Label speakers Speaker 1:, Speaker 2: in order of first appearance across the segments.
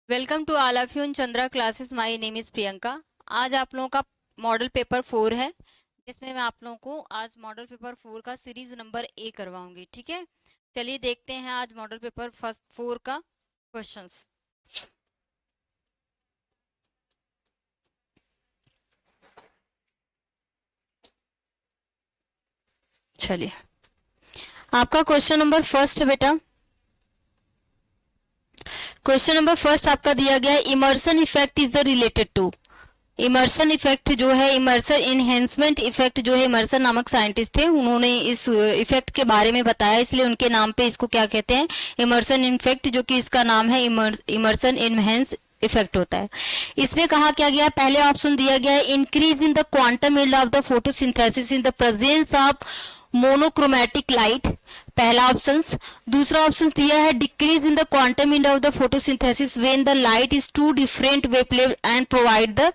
Speaker 1: Welcome to all of you in Chandra classes. My name is Priyanka. आज आप लोगों का मॉडल पेपर 4 है, जिसमें मैं आप लोगों को आज मॉडल पेपर 4 का सीरीज नंबर ए करवाऊंगी। ठीक है, चलिए देखते हैं आज मॉडल पेपर फर्स्ट 4 का क्वेश्चंस। चलिए, आपका क्वेश्चन नंबर फर्स्ट है बेटा। क्वेश्चन नंबर फर्स्ट आपका दिया गया है, Emerson effect is the related to. Emerson effect जो है, इमर्सन इनहेंसमेंट इफेक्ट जो है, इमर्सन नामक साइंटिस्ट थे, उन्होंने इस इफेक्ट के बारे में बताया, इसलिए उनके नाम पे इसको क्या कहते हैं, इमर्सन इफेक्ट, जो कि इसका नाम है इमर्सन इनहेंस इफेक्ट होता है। इसमें कहा क्या गया, पहले ऑप्शन दिया गया है, increase in the quantum yield of the photosynthesis in the presence of monochromatic light, पहला ऑप्शन। दूसरा ऑप्शन दिया है, decrease in the quantum yield of the photosynthesis when the light is two different wavelength and provide the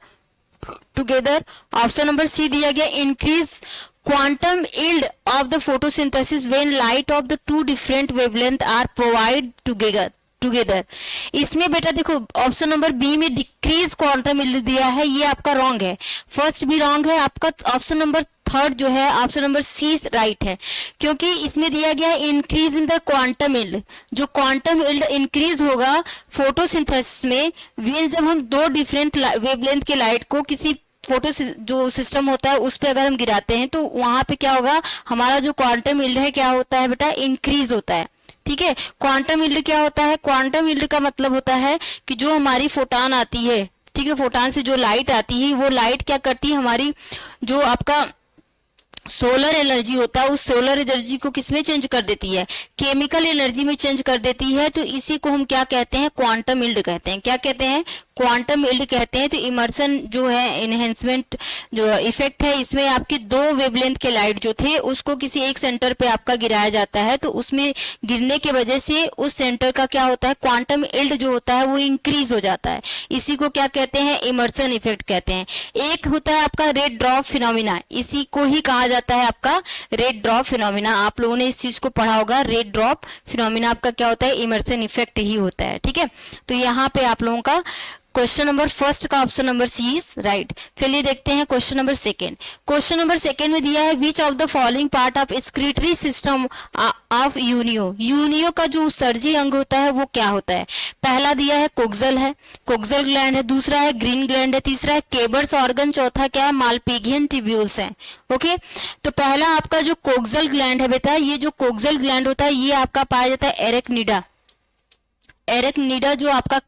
Speaker 1: together. Option number C दिया गया, increase quantum yield of the photosynthesis when light of the two different wavelength are provide together. इसमें बेटा देखो, option number B में decrease quantum yield दिया है, ये आपका रॉन्ग है। फर्स्ट भी रॉन्ग है आपका। ऑप्शन नंबर थर्ड जो है, ऑप्शन नंबर सी राइट है, क्योंकि इसमें दिया गया है increase in the quantum yield. जो क्वांटम यील्ड इंक्रीज होगा फोटोसिंथेसिस में, वीन जब हम दो डिफरेंट वेवलेंथ के लाइट को किसी फोटो जो सिस्टम होता है उस पे अगर हम गिराते हैं, तो वहां पे क्या होगा, हमारा जो क्वांटम यील्ड है क्या होता है बेटा, इंक्रीज होता है। ठीक है, क्वांटम यील्ड क्या होता है, क्वांटम यील्ड का मतलब होता है कि जो हमारी फोटान आती है, ठीक है, फोटान से जो लाइट आती है, वो लाइट क्या करती है, हमारी जो आपका सोलर एनर्जी होता है, उस सोलर एनर्जी को किसमें चेंज कर देती है, केमिकल एनर्जी में चेंज कर देती है। तो इसी को हम क्या कहते हैं, क्वांटम यील्ड कहते हैं। क्या कहते हैं, क्वांटम यील्ड कहते हैं। तो इमर्सन जो है इनहेंसमेंट जो इफेक्ट है, इसमें आपकी दो वेवलेंथ के लाइट जो थे उसको किसी एक सेंटर पे आपका गिराया जाता है, तो उसमें गिरने की वजह से उस सेंटर का क्या होता है, क्वांटम यील्ड जो होता है वो इंक्रीज हो जाता है। इसी को क्या कहते हैं, इमर्सन इफेक्ट कहते हैं। एक होता है आपका रेड ड्रॉप फिनोमिना, इसी को ही कहा जाता है आपका रेड ड्रॉप फिनोमिना। आप लोगों ने इस चीज को पढ़ा होगा, रेड ड्रॉप फिनोमिना आपका क्या होता है, इमर्सन इफेक्ट ही होता है। ठीक है, तो यहाँ पे आप लोगों का क्वेश्चन नंबर फर्स्ट का option number C is right. चलिए देखते हैं question number second. Question number second में दिया है, which of the following part of excretory system of Unio. Unio का जो उत्सर्जी अंग होता है वो क्या होता है। पहला दिया है कोक्सल है, कोक्सल ग्लैंड है। दूसरा है ग्रीन ग्लैंड है। तीसरा है केबर्स ऑर्गन। चौथा क्या है, मालपिगियन ट्यूब्यूल्स है। ओके, तो पहला आपका जो कोक्सल ग्लैंड है बेटा, ये जो कोक्सल ग्लैंड होता है ये आपका पाया जाता है एरेक्निडा। एरेक्निडा जो आपका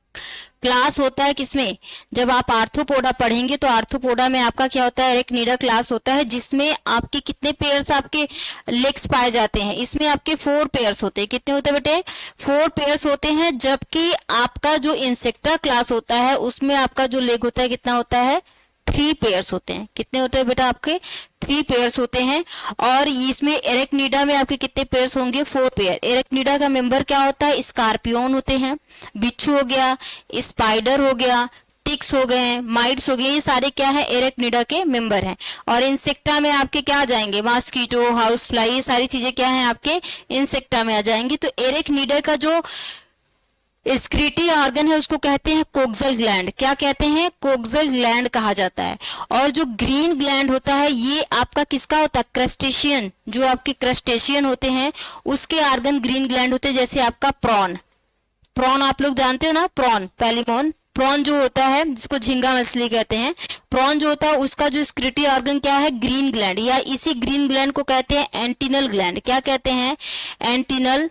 Speaker 1: क्लास होता है किसमें, जब आप आर्थ्रोपोडा पढ़ेंगे तो आर्थ्रोपोडा में आपका क्या होता है, एरेक्निडा क्लास होता है, जिसमें आपके कितने पेयर्स आपके लेग्स पाए जाते हैं। इसमें आपके 4 पेयर्स होते हैं। कितने होते हैं बेटे, 4 पेयर्स होते हैं। जबकि आपका जो इंसेक्टा क्लास होता है उसमें आपका जो लेग होता है कितना होता है, 3 पेयर्स होते हैं। कितने होते हैं बेटा, आपके 3 पेयर्स होते हैं। और इसमें एरेक्निडा में आपके कितने पेयर्स होंगे, 4 पेयर। एरेक्निडा का मेंबर क्या होता है, स्कॉर्पियन होते हैं, बिच्छू हो गया, स्पाइडर हो गया, टिक्स हो गए, माइट्स हो गए, ये सारे क्या है, एरेक्निडा के मेंबर हैं। और इंसेक्टा में आपके क्या आ जाएंगे, मॉस्किटो, हाउस फ्लाई, ये सारी चीजें क्या है आपके इंसेक्टा में आ जाएंगी। तो एरेक्निडा का जो एक्सक्रीटरी ऑर्गन है उसको कहते हैं कोक्सल ग्लैंड। क्या कहते हैं, कोक्सल ग्लैंड कहा जाता है। और जो ग्रीन ग्लैंड होता है ये आपका किसका होता है, क्रस्टेशियन। जो आपके क्रस्टेशियन होते हैं उसके ऑर्गन ग्रीन ग्लैंड होते हैं। जैसे आपका प्रॉन, प्रॉन आप लोग जानते हो ना, प्रॉन पैलिमोन, प्रॉन जो होता है जिसको झींगा मछली कहते हैं, प्रॉन जो होता है उसका जो एक्सक्रीटरी ऑर्गन क्या है, ग्रीन ग्लैंड। या इसी ग्रीन ग्लैंड को कहते हैं एंटीनल ग्लैंड। क्या कहते हैं, एंटीनल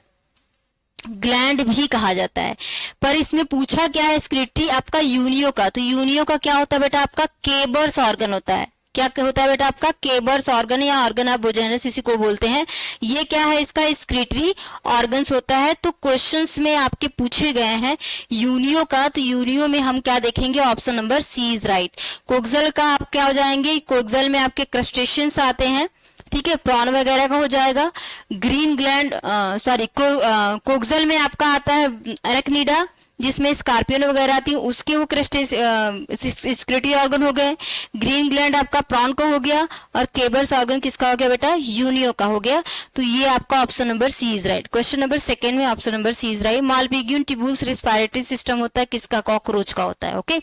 Speaker 1: ग्लैंड भी कहा जाता है। पर इसमें पूछा क्या है, एक्सक्रीटरी आपका यूनियो का। तो यूनियो का क्या होता है बेटा, आपका केबर्स ऑर्गन होता है। क्या होता है बेटा, आपका केबर्स ऑर्गन या ऑर्गन ऑफ बोजेनस इसी को बोलते हैं। ये क्या है, इसका एक्सक्रीटरी ऑर्गन्स होता है। तो क्वेश्चंस में आपके पूछे गए हैं यूनियो का, तो यूनियो में हम क्या देखेंगे, option number C is right. Coxal का आप क्या हो जाएंगे, कोक्सल में आपके क्रस्टेशियंस आते हैं, ठीक है, प्रॉन वगैरह का हो जाएगा। ग्रीन ग्लैंड सॉरी कोक्सल में आपका आता है एरेक्निडा, जिसमें स्कॉर्पियन वगैरह आती है उसके वो क्रेस्टेसिटी ऑर्गन हो गए। ग्रीन ग्लैंड आपका प्रॉन का हो गया, और केबल्स ऑर्गन किसका हो गया बेटा, यूनियो का हो गया। तो ये आपका option number C is right. Question number second में option number C is right. Malpighian tubules respiratory system होता है किसका, कॉकरोच का होता है। ओके,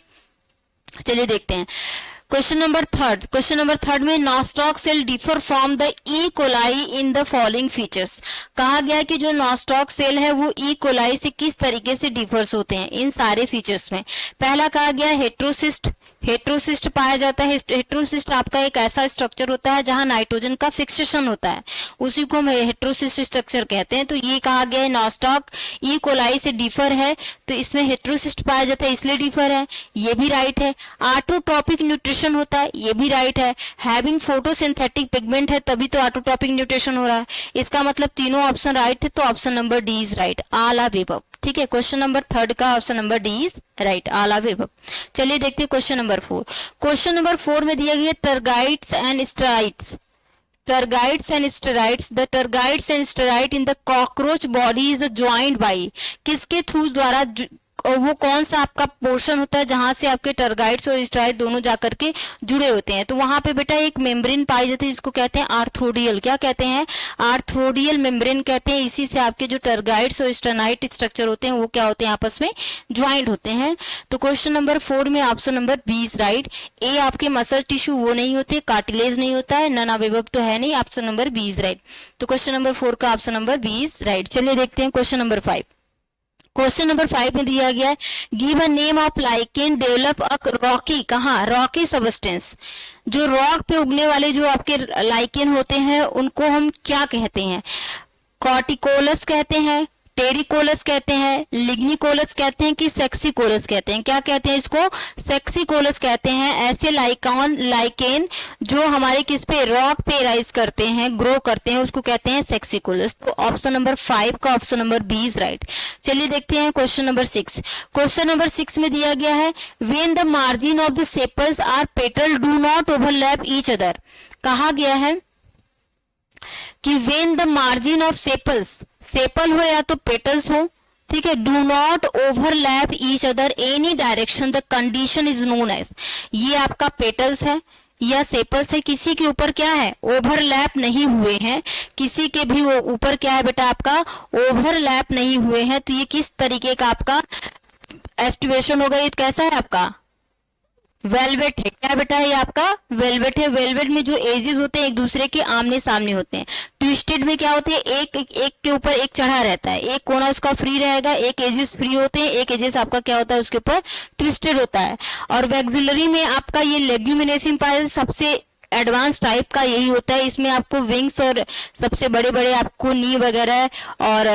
Speaker 1: चलिए देखते हैं question number third. Question number third में Nostoc cell differ from the E coli in the following features. कहा गया कि जो नॉस्टॉक सेल है वो ई कोलाई से किस तरीके से डिफर्स होते हैं इन सारे फीचर्स में। पहला कहा गया हेट्रोसिस्ट, हेट्रोसिस्ट पाया जाता है। हेट्रोसिस्ट आपका एक ऐसा स्ट्रक्चर होता है जहां नाइट्रोजन का फिक्सेशन होता है, उसी को हम हेट्रोसिस्ट स्ट्रक्चर कहते हैं। तो ये कहा गया है नॉस्टॉक ई कोलाई से डिफर है, तो इसमें हेट्रोसिस्ट पाया जाता है इसलिए डिफर है, ये भी राइट है। ऑटोट्रोपिक न्यूट्रिशन होता है, ये भी राइट है। हैविंग फोटोसिंथेटिक पिगमेंट है तभी तो ऑटोट्रोपिक न्यूट्रिशन हो रहा है। इसका मतलब तीनों ऑप्शन राइट है, तो option number D is right, all are above. ठीक है, क्वेश्चन नंबर थर्ड का option number D is right, all are above. चलिए देखते हैं question number four. Question number four में दिया गया tergites and sternites. Tergites and sternites, the tergites and sternite in the cockroach body is joint by, किसके through द्वारा, वो कौन सा आपका पोर्शन होता है जहां से आपके टर्गाइट्स और स्टेराइड दोनों जाकर के जुड़े होते हैं। तो वहां पे बेटा एक मेम्ब्रेन पाई जाती है जिसको कहते हैं आर्थ्रोडियल, क्या कहते हैं, आर्थ्रोडियल मेम्ब्रेन कहते हैं। इसी से आपके जो टर्गाइट्स और स्टेनाइट स्ट्रक्चर होते हैं वो क्या होते हैं, आपस में ज्वाइंट होते हैं। तो क्वेश्चन नंबर फोर में option number B is right. ए आपके मसल टिश्यू वो नहीं होते, कार्टिलेज नहीं होता है, नन अबव तो है नहीं, option number B is right. तो क्वेश्चन नंबर फोर का option number B is right. चलिए देखते हैं question number five. Question number 5 में दिया गया है give a name of lichen develop a rocky, कहाँ, रॉकी सबस्टेंस। जो रॉक पे उगने वाले जो आपके लाइकेन होते हैं उनको हम क्या कहते हैं, कॉर्टिकोलस कहते हैं, टेरिकोलस कहते हैं, लिग्निकोलस कहते हैं कि सेक्सिकोलस कहते हैं। क्या कहते हैं इसको, सेक्सिकोलस कहते हैं। ऐसे लाइकेन जो हमारे किस पे, रॉक पे राइज करते हैं, ग्रो करते हैं, उसको कहते हैं सेक्सिकोलस। तो ऑप्शन नंबर 5 का option number B is right. चलिए देखते हैं क्वेश्चन नंबर 6। क्वेश्चन नंबर 6 में दिया गया है when the margin of the sepals are petal do not overlap each other. कहा गया है कि when the margin of sepals, sepal हो या तो पेटल्स हो, ठीक है, do not overlap each other any direction the condition is known as. ये आपका पेटल्स है या सेपल्स है, किसी के ऊपर क्या है, ओवरलैप नहीं हुए हैं, किसी के भी ऊपर क्या है बेटा आपका ओवरलैप नहीं हुए हैं। तो ये किस तरीके का आपका एस्टिवेशन होगा, ये कैसा है आपका वेलवेट है। क्या बेटा है, ये आपका वेलवेट है। वेलवेट में जो एजेस होते हैं एक दूसरे के आमने सामने होते हैं। ट्विस्टेड में क्या होते हैं, एक के ऊपर एक चढ़ा रहता है, एक कोना उसका फ्री रहेगा, एक एजेस फ्री होते हैं, एक एजेस आपका क्या होता है उसके ऊपर ट्विस्टेड होता है। और वैक्सिलरी में आपका ये लेग्यूमिनेसियम पाया सबसे एडवांस टाइप का यही होता है। इसमें आपको विंग्स और सबसे बड़े बड़े आपको नी वगैरह और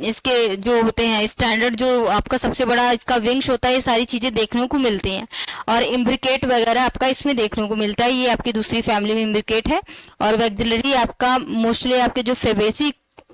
Speaker 1: इसके जो होते हैं स्टैंडर्ड जो आपका सबसे बड़ा इसका विंग्स होता है, ये सारी चीजें देखने को मिलती हैं। और इम्ब्रिकेट वगैरह आपका इसमें देखने को मिलता है, ये आपकी दूसरी फैमिली में इम्ब्रिकेट है। और वैक्सिलरी आपका मोस्टली आपके जो फेबेसी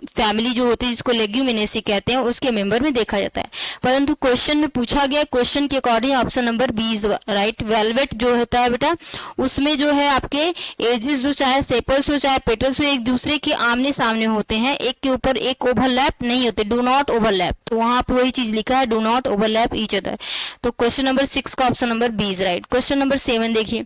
Speaker 1: फैमिली जो होती है जिसको लेग्यूमिनेसी कहते हैं उसके मेंबर में देखा जाता है। परंतु क्वेश्चन में पूछा गया, क्वेश्चन के according option number B is right. Valvate जो होता है बेटा उसमें जो है आपके एजेस जो चाहे सेपल्स हो चाहे पेटल्स हो एक दूसरे के आमने सामने होते हैं, एक के ऊपर एक ओवरलैप नहीं होते, डू नॉट ओवरलैप। तो वहां पर वही चीज लिखा है, do not overlap each other. तो क्वेश्चन नंबर 6 का option number B is right. Question number 7 देखिए।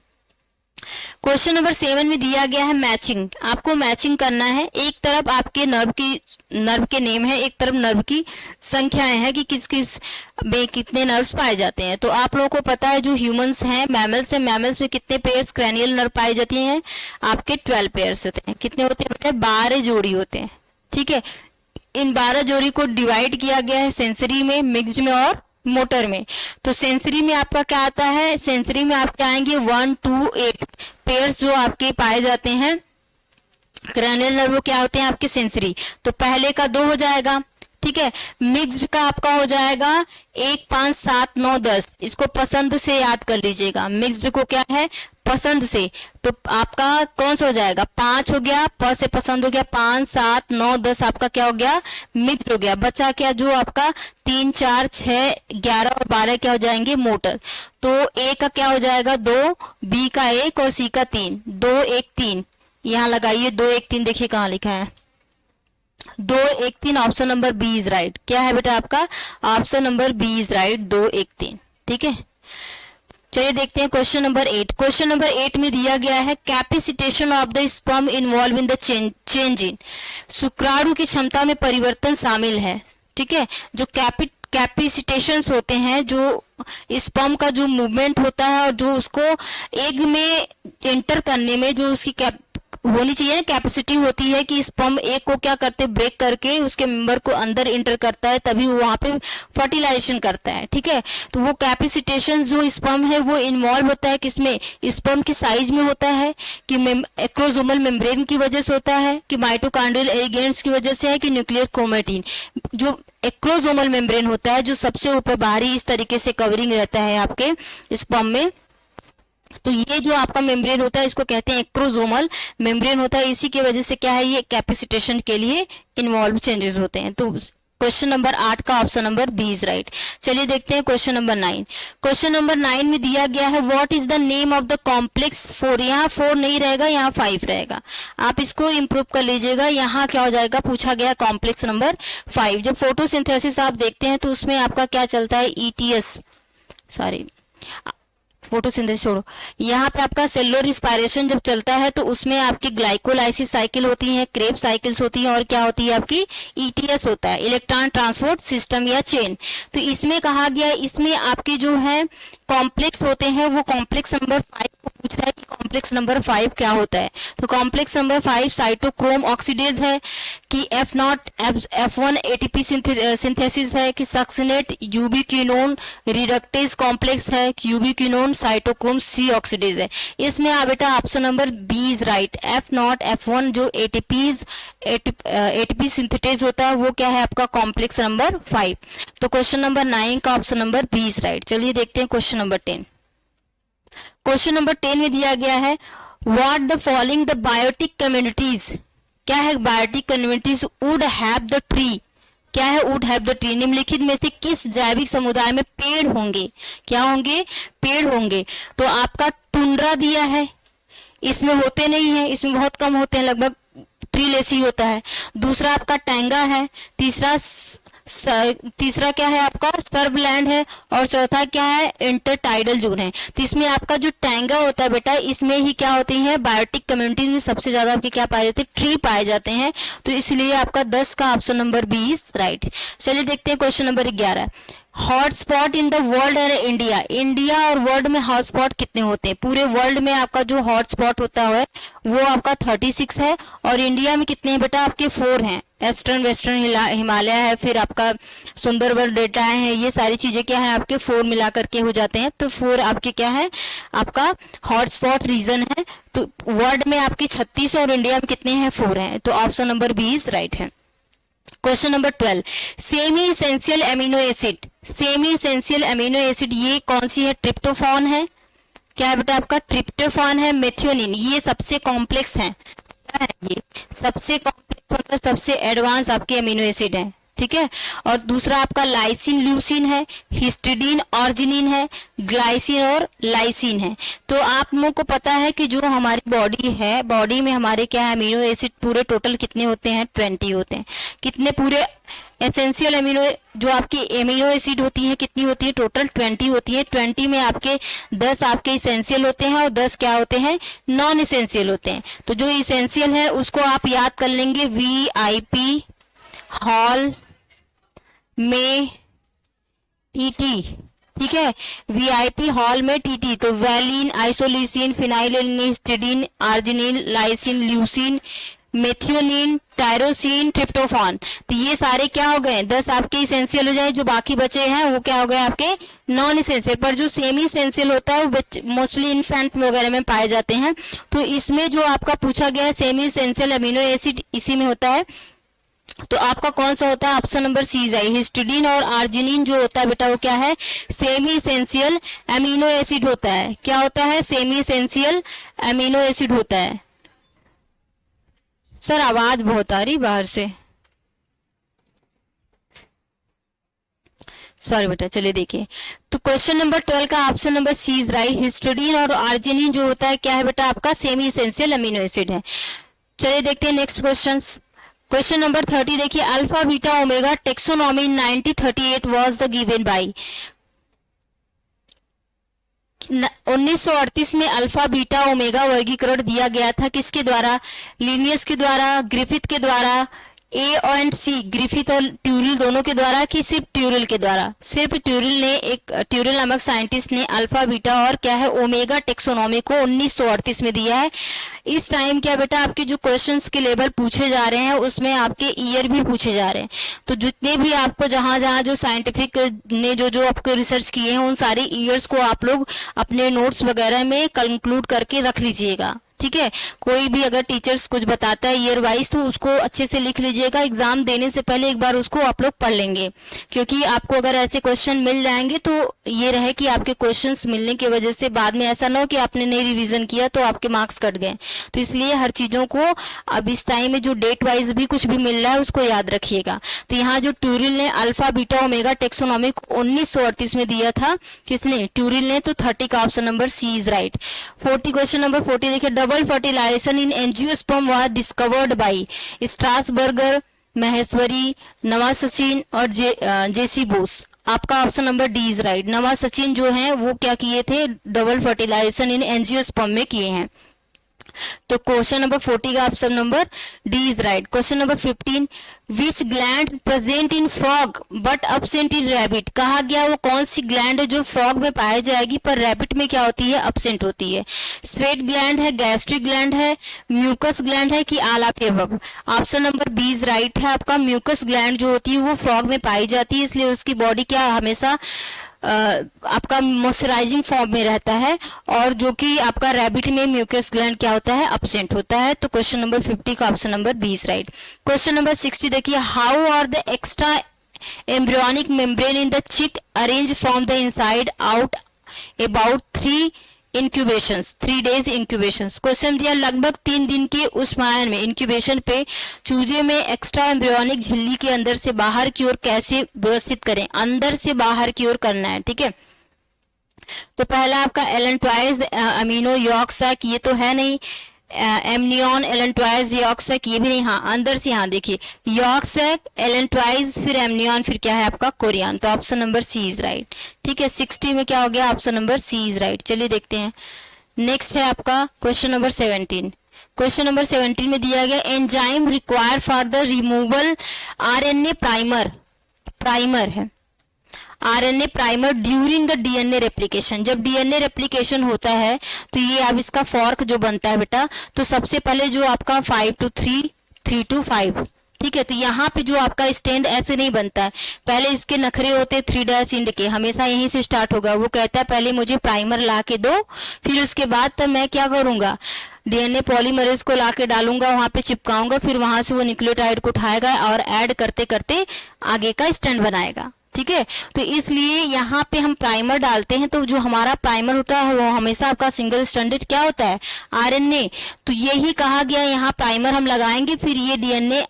Speaker 1: क्वेश्चन नंबर 7 में दिया गया है मैचिंग। आपको मैचिंग करना है, एक तरफ आपके नर्व के नेम है, एक तरफ नर्व की संख्याएं हैं कि किस किस में कितने नर्व्स पाए जाते हैं। तो आप लोगों को पता है जो ह्यूमंस हैं, मैमल्स हैं, मैमल्स में कितने पेयर्स क्रैनियल नर्व पाए जाती हैं, आपके 12 पेयर्स होते हैं। कितने होते हैं बेटा, 12 जोड़ी होते हैं। ठीक है, इन 12 जोड़ी को डिवाइड किया गया है सेंसरी में, मिक्स्ड में और मोटर में। तो सेंसरी में आपका क्या आता है, सेंसरी में आपके आएंगे 1 2 8 पेयर्स जो आपके पाए जाते हैं क्रैनियल नर्व क्या होते हैं आपके सेंसरी। तो पहले का 2 हो जाएगा, ठीक है। मिक्स्ड का आपका हो जाएगा 1 5 7 9 10। इसको पसंद से याद कर लीजिएगा, मिक्स्ड को क्या है पसंद से। तो आपका कौन सा हो जाएगा, 5 हो गया, प से पसंद हो गया, 5 7 9 10 आपका क्या हो गया मिक्स्ड हो गया। बचा क्या जो आपका 3 4 6 11 और 12 क्या हो जाएंगे मोटर। तो ए का क्या हो जाएगा 2, बी का 1 और सी का 3, 2 1 3। यहाँ लगाइए 2 1 3, देखिए कहाँ लिखा है 2 1 3, option number B is right. क्या है बेटा आपका option number B is right, 2 1 3। ठीक है, चलिए देखते हैं क्वेश्चन नंबर 8। क्वेश्चन नंबर 8 में दिया गया है capacitation of the sperm involve in the change in, शुक्राणु की क्षमता में परिवर्तन शामिल है। ठीक है, जो कैपेसिटेशंस होते हैं, जो स्पर्म का जो मूवमेंट होता है और जो उसको एग में एंटर करने में जो उसकी होनी चाहिए कैपेसिटी होती है कि स्पर्म एग को क्या करते ब्रेक करके उसके मेंबर को अंदर इंटर करता है, तभी वो वहां पे फर्टिलाइजेशन करता है। ठीक है, तो वो कैपेसिटेशन जो स्पर्म है वो इन्वॉल्व होता है किसमें, स्पर्म की साइज में होता है, कि एक्रोसोमल मेम्ब्रेन की वजह से होता है, कि माइटोकॉन्ड्रियल एलिमेंट्स की वजह से है, कि न्यूक्लियर क्रोमैटिन। जो एक्रोसोमल मेम्ब्रेन होता है जो सबसे ऊपर बाहरी इस तरीके से कवरिंग रहता है आपके स्पर्म में, तो ये जो आपका मेम्ब्रेन होता है इसको कहते हैं एक्रोसोमल मेम्ब्रेन होता है। इसी की वजह से क्या है, ये कैपेसिटेशन के लिए इन्वॉल्व चेंजेस होते हैं। तो क्वेश्चन नंबर 8 का option number B is right. चलिए देखते हैं क्वेश्चन नंबर 9। क्वेश्चन नंबर 9 में दिया गया है what is the name of the complex 4। यहाँ 4 नहीं रहेगा, यहाँ 5 रहेगा, आप इसको इंप्रूव कर लीजिएगा। यहाँ क्या हो जाएगा, पूछा गया कॉम्प्लेक्स नंबर 5। जब फोटोसिंथेसिस आप देखते हैं तो उसमें आपका क्या चलता है, ईटीएस, सॉरी फोटोसिंथेसिस छोड़ो, यहाँ पे आपका सेलुलर रिस्पायरेशन जब चलता है तो उसमें आपकी ग्लाइकोलाइसिस साइकिल होती है, क्रेब साइकिल्स होती हैं, और क्या होती है आपकी ईटीएस होता है, इलेक्ट्रॉन ट्रांसपोर्ट सिस्टम या चेन। तो इसमें कहा गया है इसमें आपके जो है कॉम्प्लेक्स होते हैं वो कॉम्प्लेक्स नंबर 5 को पूछ रहा है कि कॉम्प्लेक्स नंबर 5 क्या होता है। तो कॉम्प्लेक्स नंबर 5 साइटोक्रोम ऑक्सीडेज है, कि F0 F1 एटीपी सिंथेसिस है, कि सक्सिनेट यूबिक्विनोन रिडक्टेज कॉम्प्लेक्स है, कि यूबिक्विनोन साइटोक्रोम सी ऑक्सीडेज है। इसमें आप बेटा option number B is right. F0 F1 जो एटीपी सिंथेटेज होता है वो क्या है आपका कॉम्प्लेक्स नंबर 5। तो क्वेश्चन नंबर 9 का option number B is right. चलिए देखते हैं क्वेश्चन नंबर 10। क्वेश्चन नंबर 10 में दिया गया है what the following the biotic communities. क्या है, biotic communities would have the tree. क्या है, वुड हैव द ट्री, निम्नलिखित में से किस जैविक समुदाय में पेड़ होंगे। क्या होंगे, पेड़ होंगे। तो आपका टुंड्रा दिया है, इसमें होते नहीं है, इसमें बहुत कम होते हैं, लगभग ट्री लेस ही होता है। दूसरा आपका टैंगा है, तीसरा क्या है आपका सर्वलैंड है, और चौथा क्या है इंटरटाइडल जोन है। तो इसमें आपका जो टैंगा होता है बेटा, इसमें ही क्या होती है बायोटिक कम्युनिटीज में सबसे ज्यादा आपके क्या पाए जाते हैं, ट्री पाए जाते हैं। तो इसलिए आपका 10 का option number B is right. चलिए देखते हैं question number 11। Hotspot in the world और इंडिया। इंडिया और वर्ल्ड में हॉटस्पॉट कितने होते हैं, पूरे वर्ल्ड में आपका जो हॉटस्पॉट होता है वो आपका 36 है, और इंडिया में कितने हैं बेटा आपके 4 हैं। ईस्टर्न वेस्टर्न हिमालय है, फिर आपका सुंदरबन डेल्टा है, ये सारी चीजें क्या है आपके 4 मिला करके हो जाते हैं। तो 4 आपके क्या है आपका हॉटस्पॉट रीजन है। तो वर्ल्ड में आपके 36 है और इंडिया में कितने हैं 4 हैं। तो option number B is right है। Question number 12। Semi essential amino acid. Semi essential amino acid ये कौन सी है, ट्रिप्टोफान है। क्या है बेटा आपका ट्रिप्टोफान है, मेथियोनिन, ये सबसे कॉम्प्लेक्स है। क्या है ये सबसे कॉम्प्लेक्स मतलब सबसे एडवांस आपके एमिनो एसिड है। ठीक है, और दूसरा आपका लाइसिन ल्यूसिन है, हिस्टिडीन ऑर्जिनिन है, ग्लाइसिन और लाइसिन है। तो आप लोगों को पता है कि जो हमारी बॉडी है, बॉडी में हमारे क्या है अमीनो एसिड पूरे टोटल कितने होते हैं 20 होते हैं। कितने पूरे एसेंशियल एमिनो जो आपकी एमिनो एसिड होती है कितनी होती है टोटल 20 होती है। 20 में आपके 10 आपके इसेंशियल होते हैं और 10 क्या होते हैं नॉन इसेंशियल होते हैं। तो जो इसेंशियल है उसको आप याद कर लेंगे VIP हॉल में TT। ठीक है, VIP हॉल में TT। तो valine, isoleucine, phenylalanine, histidine, arginine, lysine, leucine, methionine, tyrosine, tryptophan. तो ये सारे क्या हो गए 10 आपके इसेंशियल हो जाए, जो बाकी बचे हैं वो क्या हो गए आपके नॉन इसेंशियल। पर जो सेमी इसेंशियल होता है वो मोस्टली इन्फेंट वगैरह में पाए जाते हैं। तो इसमें जो आपका पूछा गया है सेमी इसेंशियल अमीनो एसिड इसी में होता है। तो आपका कौन सा होता है ऑप्शन नंबर सी है। हिस्टिडीन और आर्जिनिन जो होता है बेटा वो क्या है सेमी इसेंशियल अमीनो एसिड होता है। क्या होता है सेमी इसेंशियल अमीनो एसिड होता है। सर आवाज बहुत आ रही बाहर से, सॉरी बेटा। चलिए देखिए, तो क्वेश्चन नंबर 12 का option number C is right. Histidine और आर्जिनिन जो होता है क्या है बेटा आपका सेमी इसेंशियल अमीनो एसिड है। चलिए देखते हैं नेक्स्ट क्वेश्चन। क्वेश्चन नंबर 30 देखिए, alpha beta omega taxonomy in 1938 was the given by. 1938 में अल्फा बीटा ओमेगा वर्गीकरण दिया गया था, किसके द्वारा? लिनियस के द्वारा, ग्रिफिथ के द्वारा, ए एंड सी, ग्रिफिथ और ट्यूरिल दोनों के द्वारा, कि सिर्फ ट्यूरिल के द्वारा? सिर्फ ट्यूरिल ने, एक ट्यूरिल नामक साइंटिस्ट ने अल्फा बीटा और क्या है ओमेगा टेक्सोनॉमी को 1938 में दिया है। इस टाइम क्या बेटा आपके जो क्वेश्चंस के लेवल पूछे जा रहे हैं उसमें आपके ईयर भी पूछे जा रहे हैं, तो जितने भी आपको जहां जहां जो साइंटिफिक ने जो आपको रिसर्च किए हैं उन सारे ईयर्स को आप लोग अपने नोट्स वगैरह में कंक्लूड करके रख लीजिएगा, ठीक है। कोई भी अगर टीचर्स कुछ बताता है ईयर वाइज तो उसको अच्छे से लिख लीजिएगा, एग्जाम देने से पहले एक बार उसको आप लोग पढ़ लेंगे, क्योंकि आपको अगर ऐसे क्वेश्चन मिल जाएंगे तो ये रहे कि आपके क्वेश्चंस मिलने की वजह से बाद में ऐसा ना हो कि आपने नहीं रिवीजन किया तो आपके मार्क्स कट गए। तो इसलिए हर चीजों को अब इस टाइम में जो डेट वाइज भी कुछ भी मिल रहा है उसको याद रखिएगा। तो यहाँ जो ट्यूरिल ने अल्फा बीटा ओमेगा टेक्सोनॉमी 1938 में दिया था, किसने? ट्यूरिल ने। तो 30 का option number C is right. 40 question number 40 देखिए, double fertilization in angiosperm was discovered by Strasburger, Maheshwari, Navashin और जेसी बोस। आपका option number D is right. Navashin जो है वो क्या किए थे? डबल फर्टिलाइजेशन इन एंजियोस्पर्म में किए हैं। तो क्वेश्चन नंबर 40 का option number D is right. Question number 15, which gland present in frog but absent in rabbit? कहा गया वो कौन सी ग्लैंड है जो फ्रॉग में पाई जाएगी पर रैबिट में क्या होती है? अब्सेंट होती है। स्वेट ग्लैंड है, गैस्ट्रिक ग्लैंड है, म्यूकस ग्लैंड है, कि all of the above? Option number B is right है आपका। म्यूकस ग्लैंड जो होती है वो फ्रॉग में पाई जाती है, इसलिए उसकी बॉडी क्या हमेशा आपका मॉइस्चराइजिंग फॉर्म में रहता है, और जो कि आपका रैबिट में म्यूकस ग्लैंड क्या होता है? अब्सेंट होता है। तो क्वेश्चन नंबर 50 का option number B is right. Question number 60 देखिए, how are the extra embryonic membrane in the chick arrange from the inside out about 3 incubations, 3 days incubations. Question दिया, लगभग 3 दिन के उष्मायन में इंक्यूबेशन पे चूजे में एक्स्ट्रा एम्ब्रियोनिक झिल्ली के अंदर से बाहर की ओर कैसे व्यवस्थित करें? अंदर से बाहर की ओर करना है, ठीक है। तो पहला आपका एलेंट्वाइज अमीनो यॉक्सैक, ये तो है नहीं। एमनियन एलेंट्वाइज यॉक्सैक, ये भी नहीं। हाँ, अंदर से, यहाँ देखिए, यॉक्सैक, एलेंट्वाइज, फिर एमनियन, फिर क्या है आपका? कोरियन। तो option number C is right, ठीक है। 60 में क्या हो गया? Option number C is right. चलिए देखते हैं, नेक्स्ट है आपका क्वेश्चन नंबर 17। क्वेश्चन नंबर 17 में दिया गया, enzyme require for the removal RNA primer है, RNA primer during the DNA replication. जब डीएनए रेप्लिकेशन होता है तो ये अब इसका फॉर्क जो बनता है बेटा, तो सबसे पहले जो आपका 5 to 3, 3 to 5, ठीक है। तो यहाँ पे जो आपका स्टैंड ऐसे नहीं बनता है, पहले इसके नखरे होते 3' इंड के, हमेशा यहीं से स्टार्ट होगा। वो कहता है पहले मुझे प्राइमर ला के दो, फिर उसके बाद तब मैं क्या करूंगा? डीएनए पॉलीमरेज को ला के डालूंगा, वहां पे चिपकाऊंगा, फिर वहां से वो न्यूक्लियोटाइड को उठाएगा और ऐड करते करते आगे का स्टैंड बनाएगा, ठीक है। तो इसलिए यहाँ पे हम प्राइमर डालते हैं, तो जो हमारा प्राइमर होता है वो हमेशा आपका सिंगल स्ट्रैंडेड क्या होता है? आरएनए। तो यही कहा गया, यहाँ प्राइमर हम लगाएंगे, फिर ये डीएनए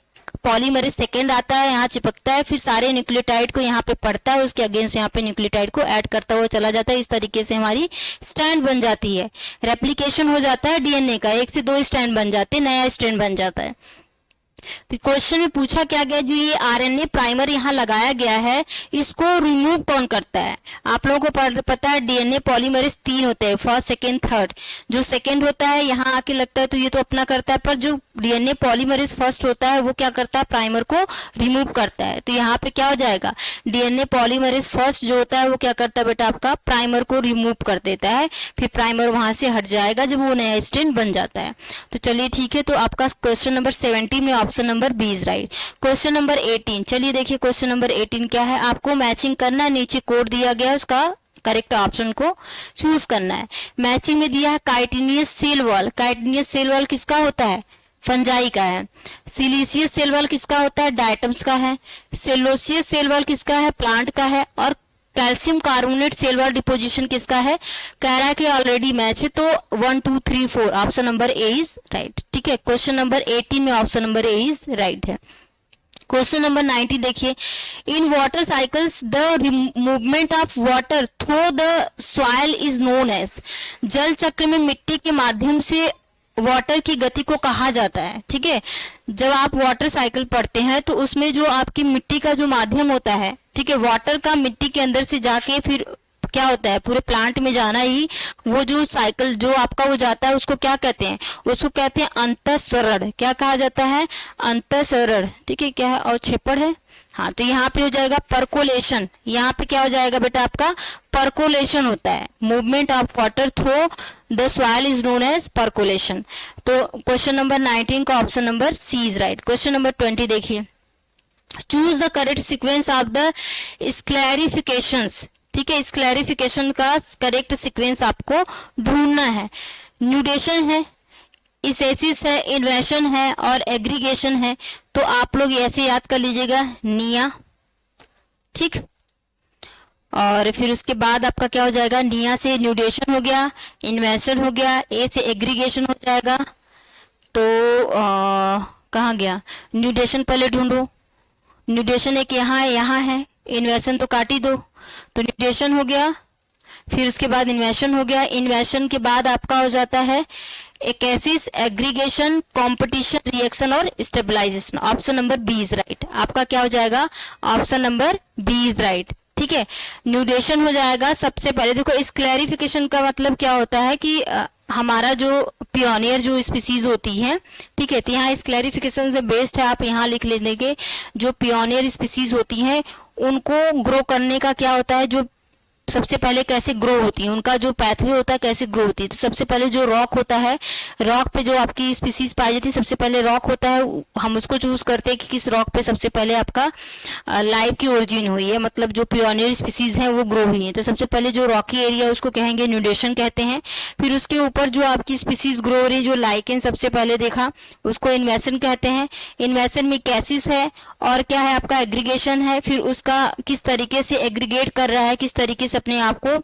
Speaker 1: पॉलीमरेज सेकेंड आता है, यहाँ चिपकता है, फिर सारे न्यूक्लियोटाइड को यहाँ पे पढ़ता है, उसके अगेंस्ट यहाँ पे न्यूक्लियोटाइड को ऐड करता हुआ चला जाता है। इस तरीके से हमारी स्ट्रैंड बन जाती है, रेप्लिकेशन हो जाता है डीएनए का, 1 से 2 स्ट्रैंड बन जाते हैं, नया स्ट्रैंड बन जाता है। तो क्वेश्चन में पूछा क्या गया, जो ये आरएनए प्राइमर यहाँ लगाया गया है इसको रिमूव कौन करता है? आप लोगों को पता है डीएनए पॉलीमरेज 3 होते हैं, फर्स्ट, सेकेंड, थर्ड। जो सेकेंड होता है यहाँ आके लगता है तो ये तो अपना करता है, पर जो डीएनए पॉलीमरेज फर्स्ट होता है वो क्या करता है? प्राइमर को रिमूव करता है। तो यहाँ पे क्या हो जाएगा? डीएनए पॉलीमरेज फर्स्ट जो होता है वो क्या करता है बेटा? आपका प्राइमर को रिमूव कर देता है, फिर प्राइमर वहां से हट जाएगा जब वो नया स्ट्रैंड बन जाता है। तो चलिए ठीक है, तो आपका क्वेश्चन नंबर 17 में option number B is right. Question number 18, चलिए देखिए क्वेश्चन नंबर 18 क्या है, आपको मैचिंग करना है, नीचे कोड दिया गया है, उसका करेक्ट ऑप्शन को चूज करना है। मैचिंग में दिया है chitinous cell wall. Chitinous cell wall किसका होता है? फंजाई का है। सिलीसियस सेल वॉल किसका होता है? डायटम्स का है। सेलोसियस सेल वॉल किसका है? प्लांट का है। और calcium carbonate cell wall deposition किसका है? कैरा के ऑलरेडी मैच है, तो 1 2 3 4 option number A is right, ठीक है। क्वेश्चन नंबर 18 में option number A is right है। क्वेश्चन नंबर 90 देखिए, in water cycles the movement of water through the soil is known as. जल चक्र में मिट्टी के माध्यम से वाटर की गति को कहा जाता है। ठीक है, जब आप वाटर साइकिल पढ़ते हैं तो उसमें जो आपकी मिट्टी का जो माध्यम होता है, ठीक है, वाटर का मिट्टी के अंदर से जाके फिर क्या होता है, पूरे प्लांट में जाना ही, वो जो साइकिल जो आपका वो जाता है उसको क्या कहते हैं, उसको कहते हैं अंतःसरण। क्या कहा जाता है, अंतःसरण। ठीक है, क्या है, और छेपड़ है, हाँ, तो यहाँ पे हो जाएगा परकोलेशन। यहाँ पे क्या हो जाएगा बेटा, आपका परकोलेशन होता है, movement of water through the soil is known as percolation. तो क्वेश्चन नंबर 19 का option number C is right. Question number 20 देखिए, choose the correct sequence of the sclerifications. ठीक है, स्क्लैरिफिकेशन का करेक्ट सीक्वेंस आपको ढूंढना है। न्यूडेशन है, इसेसिस है, इन्वेशन है और एग्रीगेशन है। तो आप लोग ऐसे याद कर लीजिएगा, निया। ठीक, और फिर उसके बाद आपका क्या हो जाएगा, निया से न्यूडेशन हो गया, इन्वेशन हो गया, ए से एग्रीगेशन हो जाएगा। तो कहाँ गया, न्यूडेशन पहले ढूंढो, न्यूडेशन एक यहाँ है, इन्वेशन तो काट ही दो, तो न्यूडेशन हो गया, फिर उसके बाद इन्वेशन हो गया, इन्वेशन के बाद आपका हो जाता है एक्सेसिस, एग्रीगेशन, कंपटीशन, रिएक्शन और stabilization. Option number B is right. आपका क्या हो जाएगा, option number B is right. ठीक है, न्यूडेशन हो जाएगा सबसे पहले। देखो, इस क्लैरिफिकेशन का मतलब क्या होता है कि हमारा जो पियोनियर जो स्पीसीज होती है, ठीक है, तो यहाँ इस क्लैरिफिकेशन से बेस्ड है, आप यहाँ लिख लेंगे जो पियोनियर स्पीसीज होती हैं उनको ग्रो करने का क्या होता है, जो सबसे पहले कैसे ग्रो होती है, उनका जो पैथवे होता है कैसे ग्रो होती है। तो सबसे पहले जो रॉक होता है, रॉक पे जो आपकी स्पीसीज पाई जाती है, सबसे पहले रॉक होता है, हम उसको चूज करते हैं कि किस रॉक पे सबसे पहले आपका लाइफ की ओरिजिन हुई है, मतलब जो पियोनियर स्पीसीज हैं वो ग्रो हुई है। तो सबसे पहले जो रॉकी एरिया उसको कहेंगे न्यूडेशन कहते हैं। फिर उसके ऊपर जो आपकी स्पीसीज ग्रो हो रही है, जो लाइकेन सबसे पहले देखा, उसको इन्वेशन कहते हैं। इन्वेशन में कैसिस है और क्या है आपका एग्रीगेशन है। फिर उसका किस तरीके से एग्रीगेट कर रहा है, किस तरीके से अपने आप को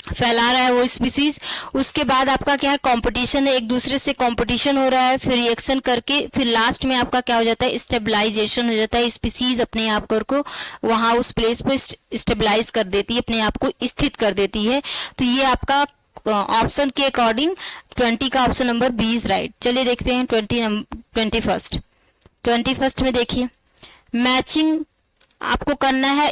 Speaker 1: फैला रहा है वो स्पीसीज। उसके बाद आपका क्या है, कंपटीशन है, एक दूसरे से कंपटीशन हो रहा है, फिर रिएक्शन करके फिर लास्ट में आपका क्या हो जाता है, स्टेबलाइजेशन हो जाता है। स्पीसीज अपने आप को वहां उस प्लेस पे स्टेबलाइज कर देती है, अपने आप को स्थित कर देती है। तो ये आपका ऑप्शन के अकॉर्डिंग 20 का option number B is right. चलिए देखते हैं 21st में देखिए, मैचिंग आपको करना है।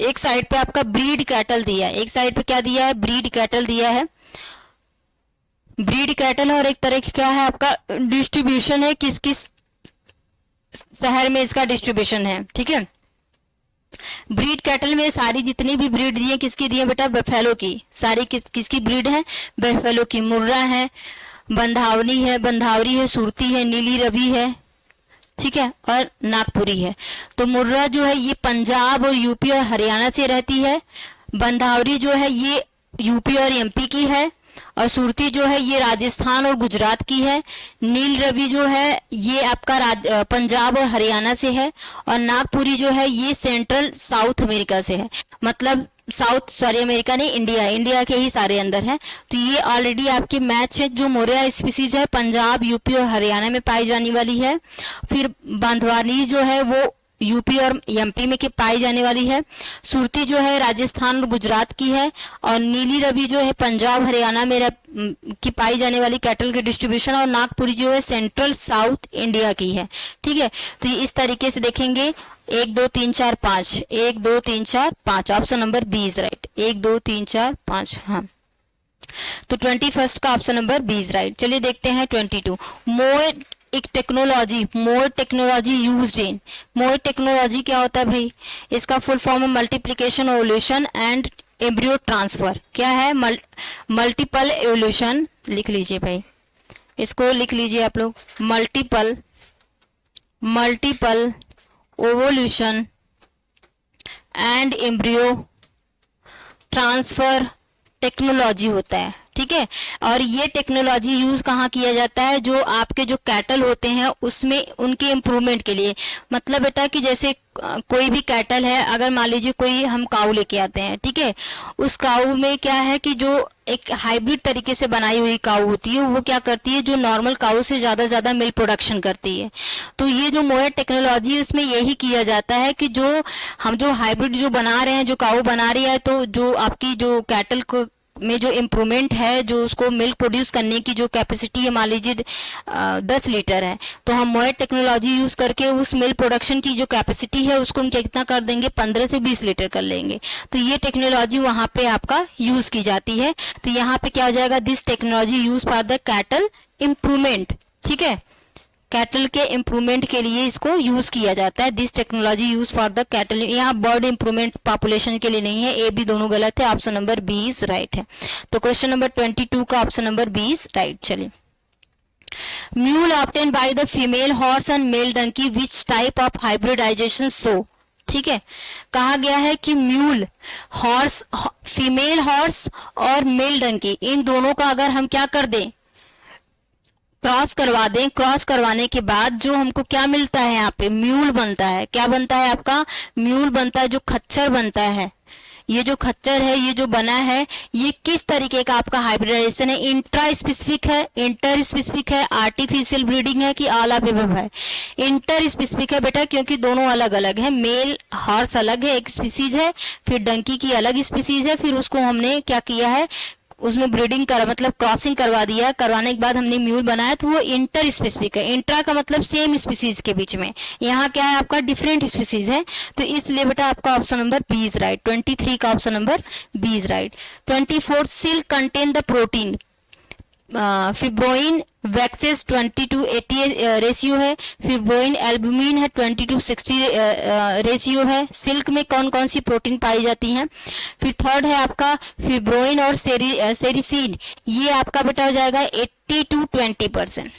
Speaker 1: एक साइड पे आपका ब्रीड कैटल दिया है, एक साइड पे क्या दिया है, ब्रीड कैटल दिया है, ब्रीड कैटल है, और एक तरह की क्या है आपका डिस्ट्रीब्यूशन है, किस किस शहर में इसका डिस्ट्रीब्यूशन है। ठीक है, ब्रीड कैटल में सारी जितनी भी ब्रीड दी है किसकी दी है बेटा, बफेलो की। सारी किसकी ब्रीड है, बफेलो की। मुर्रा है, बंधावरी है, सुरती है, नीली रवि है, ठीक है, और नागपुरी है। तो मुर्रा जो है ये पंजाब और यूपी और हरियाणा से रहती है। बंधावरी जो है ये यूपी और एमपी की है, और सुरती जो है ये राजस्थान और गुजरात की है। नील रवि जो है ये आपका पंजाब और हरियाणा से है, और नागपुरी जो है ये सेंट्रल साउथ अमेरिका से है, मतलब साउथ अमेरिका नहीं, इंडिया के ही सारे अंदर है। तो ये ऑलरेडी आपके मैच है। जो मोरिया स्पीसीज है पंजाब, यूपी और हरियाणा में पाई जाने वाली है। फिर बांधवानी जो है वो यूपी और एमपी में पाई जाने वाली है। सुरती जो है राजस्थान और गुजरात की है, और नीली रवि जो है पंजाब हरियाणा में की पाई जाने वाली कैटल की डिस्ट्रीब्यूशन, और नागपुरी जो है सेंट्रल साउथ इंडिया की है। ठीक है, तो इस तरीके से देखेंगे 1 2 3 4 5, 1 2 3 4 5, option number B is right. 1 2 3 4 5, हाँ, तो 21st का option number B is right. चलिए देखते हैं 22, MOET technology used in. MOET technology क्या होता है भाई, इसका फुल फॉर्म है multiplication, evolution and embryo transfer. क्या है, मल्टीपल एवोल्यूशन, लिख लीजिए भाई, इसको लिख लीजिए आप लोग, multiple ovulation and embryo transfer technology होता है। ठीक है, और ये टेक्नोलॉजी यूज कहाँ किया जाता है, जो आपके जो कैटल होते हैं उसमें उनके इम्प्रूवमेंट के लिए। मतलब बेटा कि जैसे कोई भी कैटल है, अगर मान लीजिए कोई हम काऊ लेके आते हैं, ठीक है, उस काऊ में क्या है कि जो एक हाइब्रिड तरीके से बनाई हुई काऊ होती है, वो क्या करती है, जो नॉर्मल काऊ से ज्यादा मिल्क प्रोडक्शन करती है। तो ये जो मोयर टेक्नोलॉजी है इसमें यही किया जाता है कि जो हम जो हाइब्रिड जो बना रहे हैं, जो काऊ बना रही है, तो जो आपकी जो कैटल को में जो इम्प्रूवमेंट है, जो उसको मिल्क प्रोड्यूस करने की जो कैपेसिटी है, मान लीजिए 10 लीटर है, तो हम मोएट टेक्नोलॉजी यूज करके उस मिल्क प्रोडक्शन की जो कैपेसिटी है उसको हम कितना कर देंगे, 15 से 20 लीटर कर लेंगे। तो ये टेक्नोलॉजी वहां पे आपका यूज की जाती है। तो यहाँ पे क्या हो जाएगा, this technology use for the cattle improvement. ठीक है, कैटल के इम्प्रूवमेंट के लिए इसको यूज किया जाता है। This technology use for the cattle, यहाँ बर्ड इम्प्रूवमेंट पॉपुलेशन के लिए नहीं है। ए बी दोनों गलत है, ऑप्शन नंबर 20 राइट है। तो क्वेश्चन नंबर 22 का ऑप्शन नंबर 20 राइट। चलिए, mule obtain by the female horse and male donkey which type of hybridisation so. ठीक है, कहा गया है कि म्यूल हॉर्स, फीमेल हॉर्स और मेल डंकी, इन दोनों का अगर हम क्या कर दें, क्रॉस करवा दें, क्रॉस करवाने के बाद जो हमको क्या मिलता है, यहाँ पे म्यूल बनता है। क्या बनता है आपका, म्यूल बनता है, जो खच्चर बनता है। ये जो खच्चर है, ये जो बना है, ये किस तरीके का आपका हाइब्रिडाइजेशन है, इंट्रा स्पेसिफिक है, इंटर स्पेसिफिक है, आर्टिफिशियल ब्रीडिंग है कि ऑल ऑफ एबव है। इंटर स्पेसिफिक है बेटा, क्योंकि दोनों अलग अलग है। मेल हॉर्स अलग है, एक स्पीसीज है, फिर डंकी की अलग स्पीसीज है, फिर उसको हमने क्या किया है, उसमें ब्रीडिंग करा, मतलब क्रॉसिंग करवा दिया। करवाने के बाद हमने म्यूल बनाया, तो वो इंटर स्पेसिफिक है। इंट्रा का मतलब सेम स्पीसीज के बीच में, यहाँ क्या है आपका डिफरेंट स्पीसीज है। तो इसलिए बेटा आपका ऑप्शन नंबर 20 राइट। 23 का option number 20 right. 24 silk contain the protein fibroin waxes 20:80 ratio है। फिब्रोइन एल्बुमिन है 20:60 रेशियो है। सिल्क में कौन कौन सी प्रोटीन पाई जाती हैं। फिर थर्ड है आपका फिब्रोइन और सेरिसिन, ये आपका बेटा हो जाएगा 80-20%।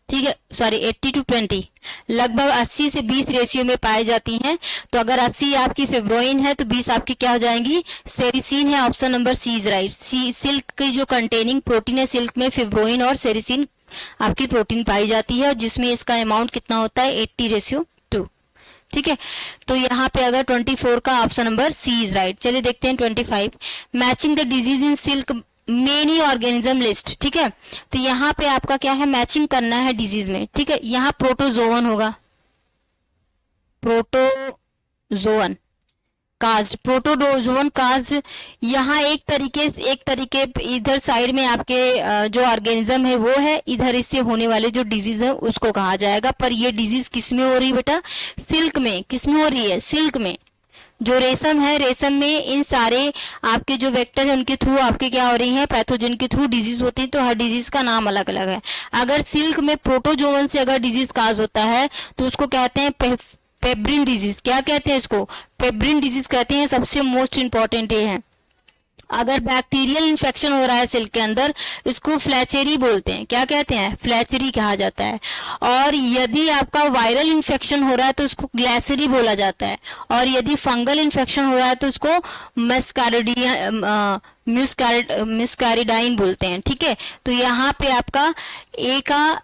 Speaker 1: ठीक है, सॉरी 80-20, लगभग 80 से 20 रेशियो में पाई जाती हैं। तो अगर 80 आपकी फिब्रोइन है तो 20 आपकी क्या हो जाएंगी, सेरिसिन है। Option number C is right. Silk की जो कंटेनिंग प्रोटीन है, सिल्क में फिब्रोइन और सेरिसिन आपकी प्रोटीन पाई जाती है, जिसमें इसका अमाउंट कितना होता है 80:2। ठीक है, तो यहाँ पे अगर 24 का option number C is right. चलिए देखते हैं 25, matching the disease in silk many organism list. ठीक है, तो यहाँ पे आपका क्या है, मैचिंग करना है डिजीज में। ठीक है, यहाँ प्रोटोजोवन होगा, प्रोटोजोवन कास्ट, प्रोटोजोवन कास्ट। यहाँ एक तरीके इधर साइड में आपके जो ऑर्गेनिज्म है वो है, इधर इससे होने वाले जो डिजीज है उसको कहा जाएगा। पर ये डिजीज किस में हो रही है बेटा, सिल्क में। किस में हो रही है, सिल्क में। जो रेशम है, रेशम में इन सारे आपके जो वेक्टर है उनके थ्रू आपके क्या हो रही है, पैथोजन के थ्रू डिजीज होती है। तो हर डिजीज का नाम अलग अलग है। अगर सिल्क में प्रोटोजोवन से अगर डिजीज काज होता है तो उसको कहते हैं पेब्रिन डिजीज। क्या कहते हैं इसको, पेब्रिन डिजीज कहते हैं। सबसे मोस्ट इंपॉर्टेंट ये है। अगर बैक्टीरियल इन्फेक्शन हो रहा है सिल्क के अंदर, इसको फ्लैचेरी बोलते हैं। क्या कहते हैं, फ्लैचेरी कहा जाता है। और यदि आपका वायरल इन्फेक्शन हो रहा है तो उसको ग्लैसरी बोला जाता है। और यदि फंगल इन्फेक्शन हो रहा है तो उसको म्यूस्कैरिडाइन बोलते हैं। ठीक है, तो यहाँ पे आपका ए का,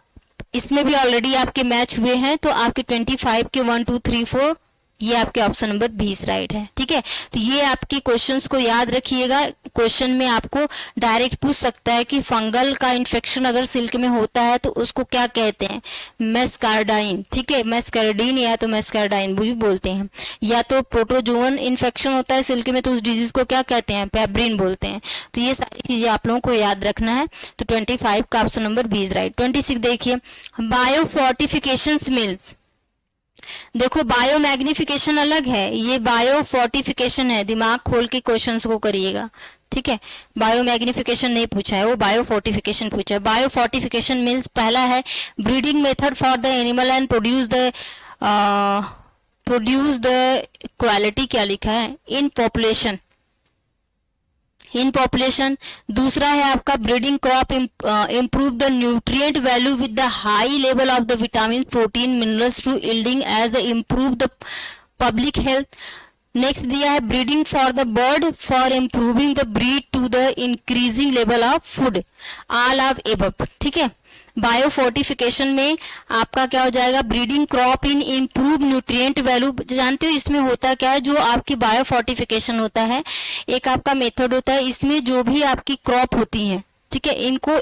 Speaker 1: इसमें भी ऑलरेडी आपके मैच हुए हैं। तो आपके 25 के 1 2 3 4 ये आपके ऑप्शन नंबर 20 राइट है। ठीक है, तो ये आपके क्वेश्चंस को याद रखिएगा। क्वेश्चन में आपको डायरेक्ट पूछ सकता है कि फंगल का इन्फेक्शन अगर सिल्क में होता है तो उसको क्या कहते हैं, मेस्कार्डाइन। ठीक है, मेस्कार्डिन या तो मेस्कार्डाइन भी बोलते हैं। या तो प्रोटोजोवन इन्फेक्शन होता है सिल्क में तो उस डिजीज को क्या कहते हैं, पेब्रिन बोलते हैं। तो ये सारी चीजें आप लोगों को याद रखना है। तो 25 का ऑप्शन नंबर 20 राइट। 26 देखिए, बायो फोर्टिफिकेशन मिल्स। देखो, बायो मैग्निफिकेशन अलग है, ये बायो फोर्टिफिकेशन है। दिमाग खोल के क्वेश्चंस को करिएगा। ठीक है, बायो मैग्निफिकेशन नहीं पूछा है, वो बायो फोर्टिफिकेशन पूछा है। बायो फोर्टिफिकेशन मीन्स पहला है breeding method for the animal and produce the quality. क्या लिखा है, इन पॉपुलेशन, इन पॉपुलेशन। दूसरा है आपका breeding crop improve the nutrient value with the high level of the vitamin protein minerals to yielding as improve the public health. Next दिया है breeding for the bird for improving the breed to the increasing level of food, all of above. ठीक है, biofortification में आपका क्या हो जाएगा, breeding crop in improve nutrient value. जानते हो इसमें होता क्या है, जो आपकी बायो फोर्टिफिकेशन होता है एक आपका मेथड होता है। इसमें जो भी आपकी क्रॉप होती है, ठीक है, इनको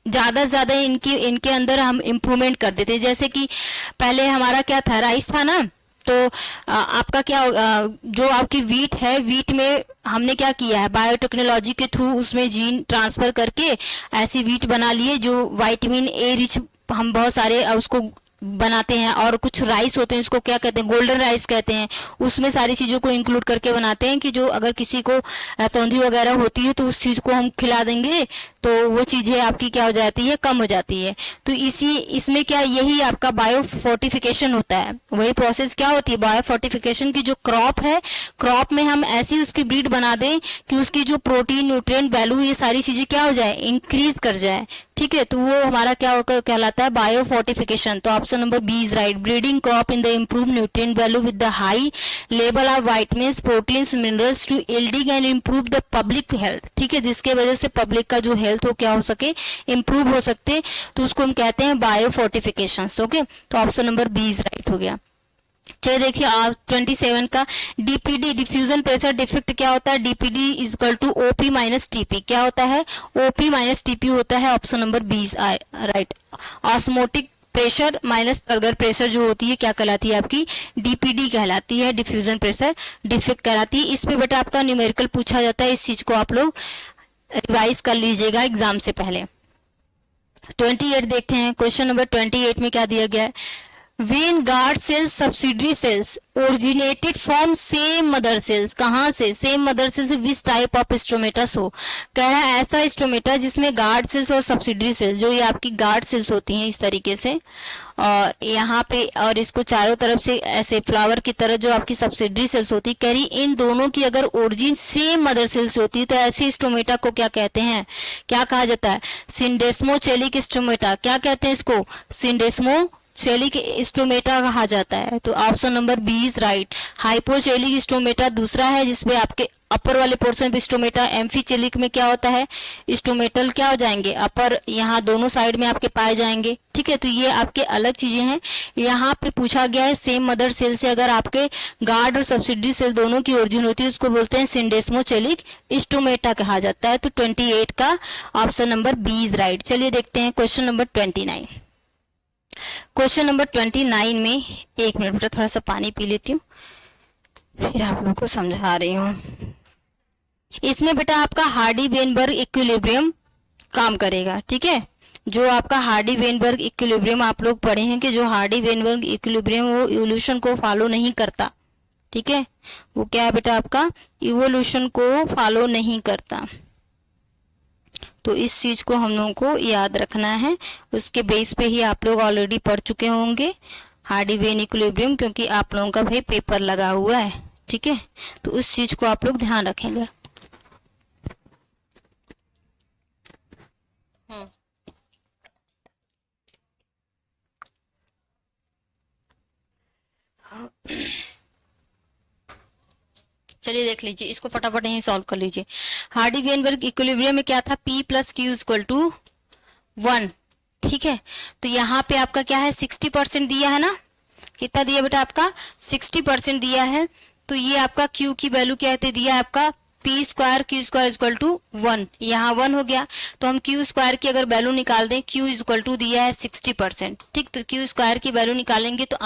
Speaker 1: ज्यादा से ज्यादा इनके अंदर हम इम्प्रूवमेंट कर देते हैं। जैसे कि पहले हमारा क्या था, राइस था ना, तो आपका क्या जो आपकी वीट है, वीट में हमने क्या किया है, बायोटेक्नोलॉजी के थ्रू उसमें जीन ट्रांसफर करके ऐसी वीट बना लिए जो विटामिन ए रिच हम बहुत सारे उसको बनाते हैं। और कुछ राइस होते हैं, उसको क्या कहते हैं, गोल्डन राइस कहते हैं, उसमें सारी चीज़ों को इंक्लूड करके बनाते हैं कि जो अगर किसी को तौंधी वगैरह होती है तो उस चीज़ को हम खिला देंगे तो वो चीज़ें आपकी क्या हो जाती है, कम हो जाती है। तो इसमें क्या, यही आपका बायो फोर्टिफिकेशन होता है। वही प्रोसेस क्या होती है, बायो फोर्टिफिकेशन की जो क्रॉप है, क्रॉप में हम ऐसी उसकी ब्रीड बना दें कि उसकी जो प्रोटीन, न्यूट्रिएंट वैल्यू, ये सारी चीज़ें क्या हो जाए, इंक्रीज कर जाए। ठीक है, तो वो हमारा क्या होकर कहलाता है, बायो फोर्टिफिकेशन। तो option number B is right. Breeding crop in the improve nutrient value with the high level of vitamins, proteins, minerals to yielding and improve the public health. ठीक है, जिसके वजह से पब्लिक का जो हेल्थ हो क्या हो सके, इम्प्रूव हो सकते, तो उसको हम कहते हैं बायो फोर्टिफिकेशन। ओके, तो option number B is right हो गया। चलिए देखिए आप 27 का डीपीडी, डिफ्यूजन प्रेशर डिफेक्ट क्या होता है, DPD is equal to OP minus TP. क्या होता है, ओपी माइनस टीपी होता है। Option number B is right. Osmotic pressure minus turgor pressure जो होती है क्या कहलाती है, आपकी डीपीडी कहलाती है, डिफ्यूजन प्रेशर डिफेक्ट कहलाती है। इस पे बेटा आपका न्यूमेरिकल पूछा जाता है, इस चीज को आप लोग रिवाइज कर लीजिएगा एग्जाम से पहले। 28 देखते हैं, क्वेश्चन नंबर 28 में क्या दिया गया है, When guard cells, subsidiary cells originated from same mother cells, कहाँ से, सेम मदर सेल से, विच टाइप ऑफ स्टोमेटा शो, कह रहा है ऐसा स्टोमेटा जिसमें गार्ड सेल्स और सब्सिडरी सेल्स, जो ये आपकी गार्ड सेल्स होती हैं इस तरीके से, और यहाँ पे और इसको चारों तरफ से ऐसे फ्लावर की तरह जो आपकी सब्सिडरी सेल्स होती है, कह रही इन दोनों की अगर ओरिजिन सेम मदर सेल से होती है तो ऐसे स्टोमेटा को क्या कहते हैं, क्या कहा जाता है, सिंडेस्मोचेलिक स्टोमेटा। क्या कहते हैं इसको, सिंडेस्मो चेलिक स्टोमेटा कहा जाता है। तो option number B is right. Hypocheilic stomata दूसरा है जिसमें आपके अपर वाले पोर्शन पे स्टोमेटा, एम्फीचेलिक में क्या होता है, स्टोमेटल क्या हो जाएंगे, अपर, यहाँ दोनों साइड में आपके पाए जाएंगे। ठीक है, तो ये आपके अलग चीजें हैं। यहाँ पे पूछा गया है सेम मदर सेल से अगर आपके गार्ड और सब्सिडरी सेल दोनों की ओरिजिन होती है उसको बोलते हैं सिंडेस्मोचेलिक स्टोमेटा कहा जाता है। तो 28 का option number B is right. चलिए देखते हैं क्वेश्चन नंबर 29। क्वेश्चन नंबर 29 में, एक मिनट बेटा थोड़ा सा पानी पी लेती हूँ फिर आप लोगों को समझा रही हूँ। इसमें बेटा आपका हार्डी वेनबर्ग इक्विलिब्रियम काम करेगा। ठीक है, जो आपका हार्डी वेनबर्ग इक्विलिब्रियम आप लोग पढ़े हैं कि जो हार्डी वेनबर्ग इक्विलिब्रियम वो इवोल्यूशन को फॉलो नहीं करता। ठीक है, वो क्या है बेटा आपका, इवोल्यूशन को फॉलो नहीं करता। तो इस चीज को हम लोगों को याद रखना है, उसके बेस पे ही आप लोग ऑलरेडी पढ़ चुके होंगे हार्डी वेन इक्विलिब्रियम, क्योंकि आप लोगों का भाई पेपर लगा हुआ है। ठीक है, तो उस चीज को आप लोग ध्यान रखेंगे। चलिए देख लीजिए, इसको फटाफट यहीं सॉल्व कर लीजिए। हार्डी वेनबर्ग इक्विलिब्रियम में क्या था, P plus Q equal to 1। ठीक है, तो यहाँ पे आपका क्या है, 60% दिया है ना, कितना दिया बेटा आपका, 60% दिया है। तो ये आपका Q की वैल्यू क्या दिया है आपका, P square Q square equal to 1, यहाँ 1 हो गया। तो हम Q स्क्वायर की अगर वैल्यू निकाल दें, Q इक्वल टू दिया है 60%। ठीक, तो Q स्क्वायर की वैल्यू निकालेंगे तो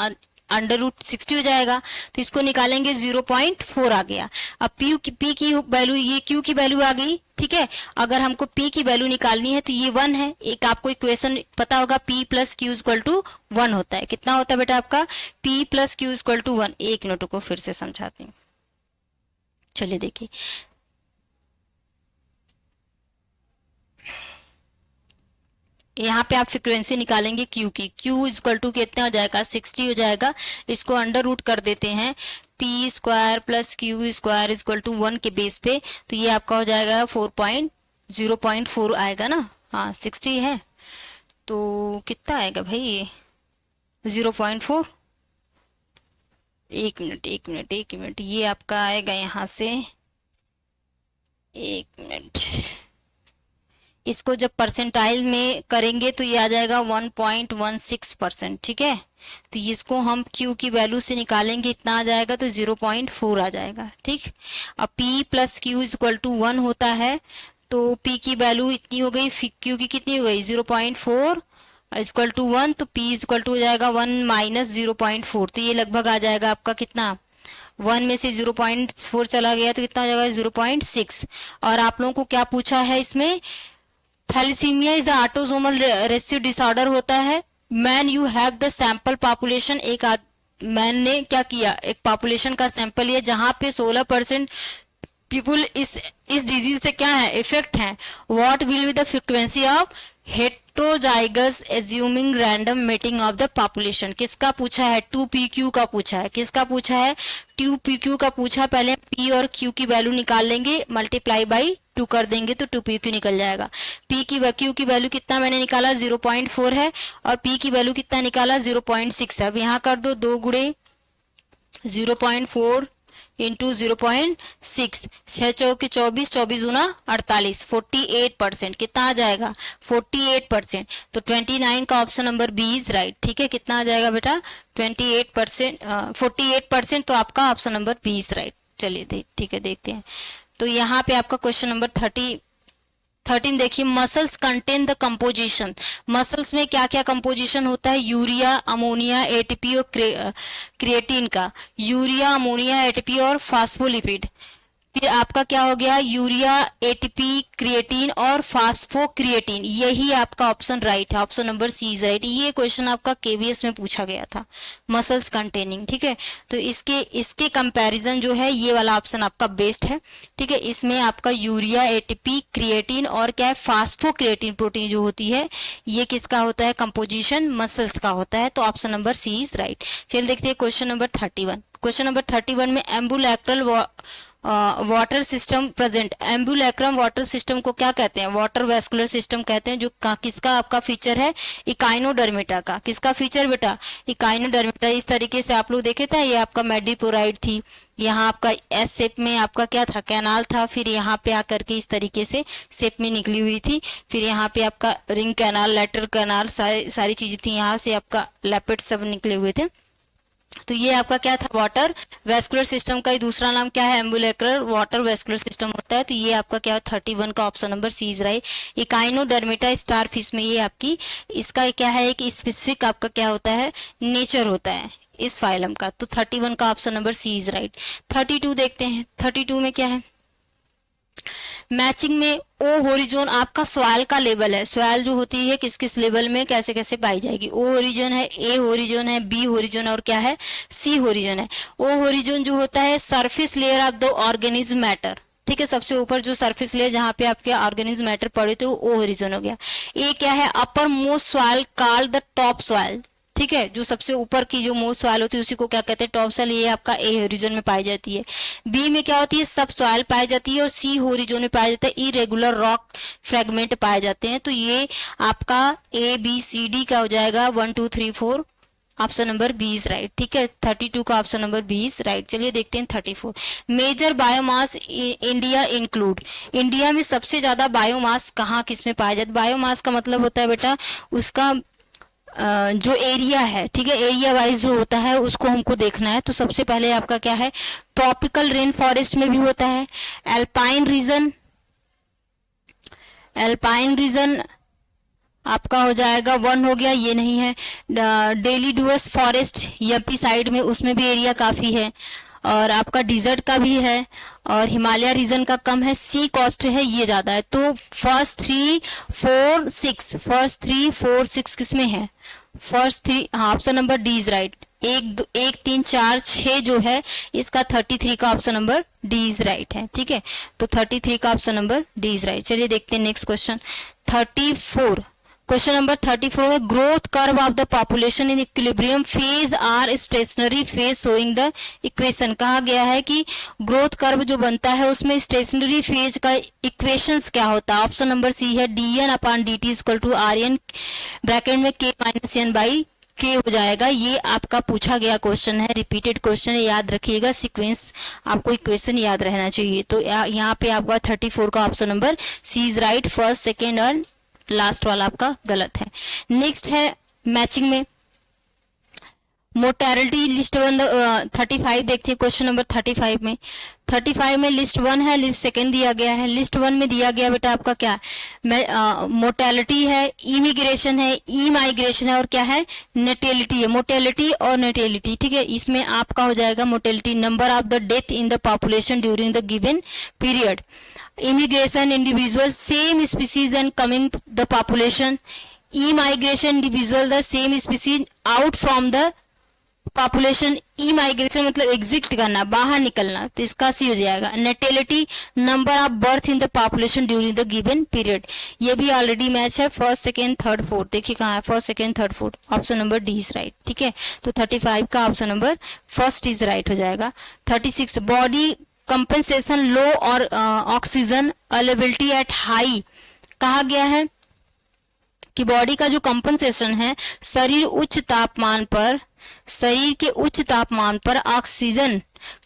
Speaker 1: अंडर रूट 60 हो जाएगा, तो इसको निकालेंगे 0.4 आ गया। अब P की वैल्यू, ये Q की वैल्यू आ गई। ठीक है, अगर हमको P की वैल्यू निकालनी है तो ये 1 है। एक आपको इक्वेशन पता होगा, P plus Q equal to 1 होता है। कितना होता है बेटा आपका, P plus Q equal to 1। एक मिनट को फिर से समझाती हूँ। चलिए देखिए, यहाँ पे आप फ्रीक्वेंसी निकालेंगे Q की, Q इक्वल टू कितना हो जाएगा, 60 हो जाएगा। इसको अंडर रूट कर देते हैं, P square plus Q square equal to 1 के बेस पे, तो ये आपका हो जाएगा 0.4 आएगा ना। हाँ 60 है तो कितना आएगा भाई ये 0.4। एक मिनट, ये आपका आएगा यहाँ से, एक मिनट, इसको जब परसेंटाइल में करेंगे तो ये आ जाएगा 1.16%। ठीक है, तो इसको हम Q की वैल्यू से निकालेंगे, इतना आ जाएगा तो 0.4 आ जाएगा। ठीक, अब P plus Q equal to 1 होता है, तो P की वैल्यू इतनी हो गई, Q की कितनी हो गई 0.4 इक्वल टू 1, तो P इक्वल टू हो जाएगा 1 माइनस 0.4, तो ये लगभग आ जाएगा आपका कितना, 1 में से 0.4 चला गया तो कितना हो जाएगा 0.6। और आप लोगों को क्या पूछा है इसमें, thalassaemia is autosomal recessive disorder होता है। Man you have the sample population, एक मैन ने क्या किया, एक पॉपुलेशन का सैंपल लिया जहां पे 16% पीपुल इस डिजीज से क्या है, इफेक्ट है। What will be the frequency of heterozygous assuming random mating of the population, किसका पूछा है, 2pq का पूछा है। किसका पूछा है, 2pq का पूछा। पहले p और q की वैल्यू निकाल लेंगे, मल्टीप्लाई बाई 2 कर देंगे तो 2pq निकल जाएगा। q की वैल्यू कितना मैंने निकाला 0.4 है, और p की वैल्यू कितना निकाला 0.6 है। अब यहाँ कर दो 2 गुणे 0.4 इंटू 0.6, 6 चौके 24, 24 गुना 48, 48%, कितना आ जाएगा 48%। तो 29 का option number B is right. ठीक है, कितना आ जाएगा बेटा 28%, 48%, तो आपका option number B is right. चलिए ठीक है, देखते हैं। तो यहाँ पे आपका क्वेश्चन नंबर 13 देखिए, muscles contain the composition, muscles में क्या क्या कंपोजिशन होता है, यूरिया, अमोनिया, एटीपी और क्रिएटिन का, यूरिया, अमोनिया, एटीपी और फास्फोलिपिड। फिर आपका क्या हो गया, यूरिया, एटीपी, क्रिएटिन और फास्फोक्रिएटिन, यही आपका ऑप्शन राइट है, option number C is right. ये क्वेश्चन आपका केवीएस में पूछा गया था, मसल्स कंटेनिंग। ठीक है, तो इसके कंपैरिजन जो है ये वाला ऑप्शन आपका बेस्ट है। ठीक है, इसमें आपका यूरिया, एटीपी, क्रिएटिन और क्या है, फास्फोक्रिएटिन प्रोटीन जो होती है, ये किसका होता है, कंपोजिशन मसल्स का होता है। तो option number C is right. चलिए देखते हैं क्वेश्चन नंबर 31। क्वेश्चन नंबर 31 में ambulacral water system present, ambulacrum water system को क्या कहते हैं, वाटर वेस्कुलर सिस्टम कहते हैं, जो किसका आपका फीचर है, इकाइनोडर्मिटा का। किसका फीचर बेटा, इकाइनोडर्मिटा। इस तरीके से आप लोग देखे थे, ये आपका मेडिपोराइड थी, यहाँ आपका एस शेप में आपका क्या था, कैनाल था, फिर यहाँ पे आकर के इस तरीके से शेप में निकली हुई थी, फिर यहाँ पे आपका रिंग कैनाल, लेटरल कैनाल, सारी चीजें थी, यहाँ से आपका लैपेट सब निकले हुए थे। तो ये आपका क्या था, वाटर वेस्कुलर सिस्टम का ही दूसरा नाम क्या है, एम्बुलैक्रल वाटर वेस्कुलर सिस्टम होता है। तो ये आपका क्या है, 31 का option number C is right. Echinodermata starfish में ये आपकी, इसका क्या है, एक स्पेसिफिक आपका क्या होता है, नेचर होता है इस फाइलम का। तो 31 का option number C is right. 32 देखते हैं, 32 में क्या है, मैचिंग में ओ होरिजोन आपका सॉइल का लेवल है। सॉइल जो होती है किस किस लेवल में कैसे कैसे पाई जाएगी, ओ होरिजोन है, ए होरिजोन है, बी होरिजोन और क्या है, सी होरिजोन है। ओ होरिजोन जो होता है surface layer of the organism matter. ठीक है, सबसे ऊपर जो सरफेस लेयर जहाँ पे आपके ऑर्गेनिज्म मैटर पड़े थे वो ओ होरिजोन हो गया। ए क्या है, upper most soil called the top soil. ठीक है, जो सबसे ऊपर की जो मोस्ट सॉइल होती है उसी को क्या कहते हैं, टॉप सॉइल। ये आपका ए होरिजोन में पाई जाती है। बी में क्या होती है, सब सॉइल पाई जाती है, और सी होरिजोन में पाया जाता है इरेगुलर रॉक फ्रेगमेंट पाए जाते हैं। तो ये आपका ए बी सी डी का हो जाएगा 1 2 3 4, option number B is right. ठीक है, 32 का option number B is right. चलिए देखते हैं 34। Major biomass India include, India में सबसे ज्यादा बायोमास कहाँ किस में पाया जाता है। बायोमास का मतलब होता है बेटा उसका जो एरिया है। ठीक है, एरिया वाइज जो होता है उसको हमको देखना है। तो सबसे पहले आपका क्या है, ट्रॉपिकल रेन फॉरेस्ट में भी होता है, एल्पाइन रीजन आपका हो जाएगा 1 हो गया, ये नहीं है। डेलिडुअस फॉरेस्ट यूपी साइड में, उसमें भी एरिया काफी है, और आपका डिजर्ट का भी है, और हिमालय रीजन का कम है, सी कॉस्ट है ये ज्यादा है। तो फर्स्ट 3 4 6 किस में है, फर्स्ट 3, हाँ option number D is right. 1 3 4 6 जो है इसका 33 का option number D is right है। ठीक है, तो 33 का option number D is right. चलिए देखते हैं नेक्स्ट क्वेश्चन 34। क्वेश्चन नंबर 34 में growth curve of the population in equilibrium phase or stationary phase showing the equation. कहा गया है कि ग्रोथ कर्व जो बनता है उसमें स्टेशनरी फेज का इक्वेशंस क्या होता है। ऑप्शन नंबर सी है dn/dt equal to rn bracket में k-n/k हो जाएगा। ये आपका पूछा गया क्वेश्चन है, रिपीटेड क्वेश्चन है, याद रखिएगा। सीक्वेंस आपको इक्वेशन याद रहना चाहिए। तो यहाँ पे आपका 34 का option number C is right. First second और लास्ट वाला आपका गलत है। नेक्स्ट है मैचिंग में मोर्टेलिटी लिस्ट वन 35 देखते हैं क्वेश्चन नंबर 35 में। 35 में लिस्ट वन है, लिस्ट सेकेंड दिया गया है। लिस्ट वन में दिया गया बेटा आपका क्या है, मोर्टेलिटी है, इमिग्रेशन है, ई माइग्रेशन है और क्या है, नेटेलिटी है। मोर्टेलिटी और नेटेलिटी, ठीक है। इसमें आपका हो जाएगा mortality number of the death in the population during the given period. Immigration individual same species and coming the population. E migration individual the same species out from the population. E migration मतलब exit करना, बाहर निकलना, तो इसका सी हो जाएगा। Natality number of birth in the population during the given period. ये भी ऑलरेडी मैच है, फर्स्ट सेकेंड थर्ड फोर्थ। देखिए कहाँ है, first second third fourth, option number D is right, ठीक है। तो 35 का option number first is right हो जाएगा। 36 बॉडी कंपनसेशन लो और ऑक्सीजन अवेलेबिलिटी एट हाई। कहा गया है कि बॉडी का जो कंपनसेशन है, शरीर उच्च तापमान पर, शरीर के उच्च तापमान पर ऑक्सीजन,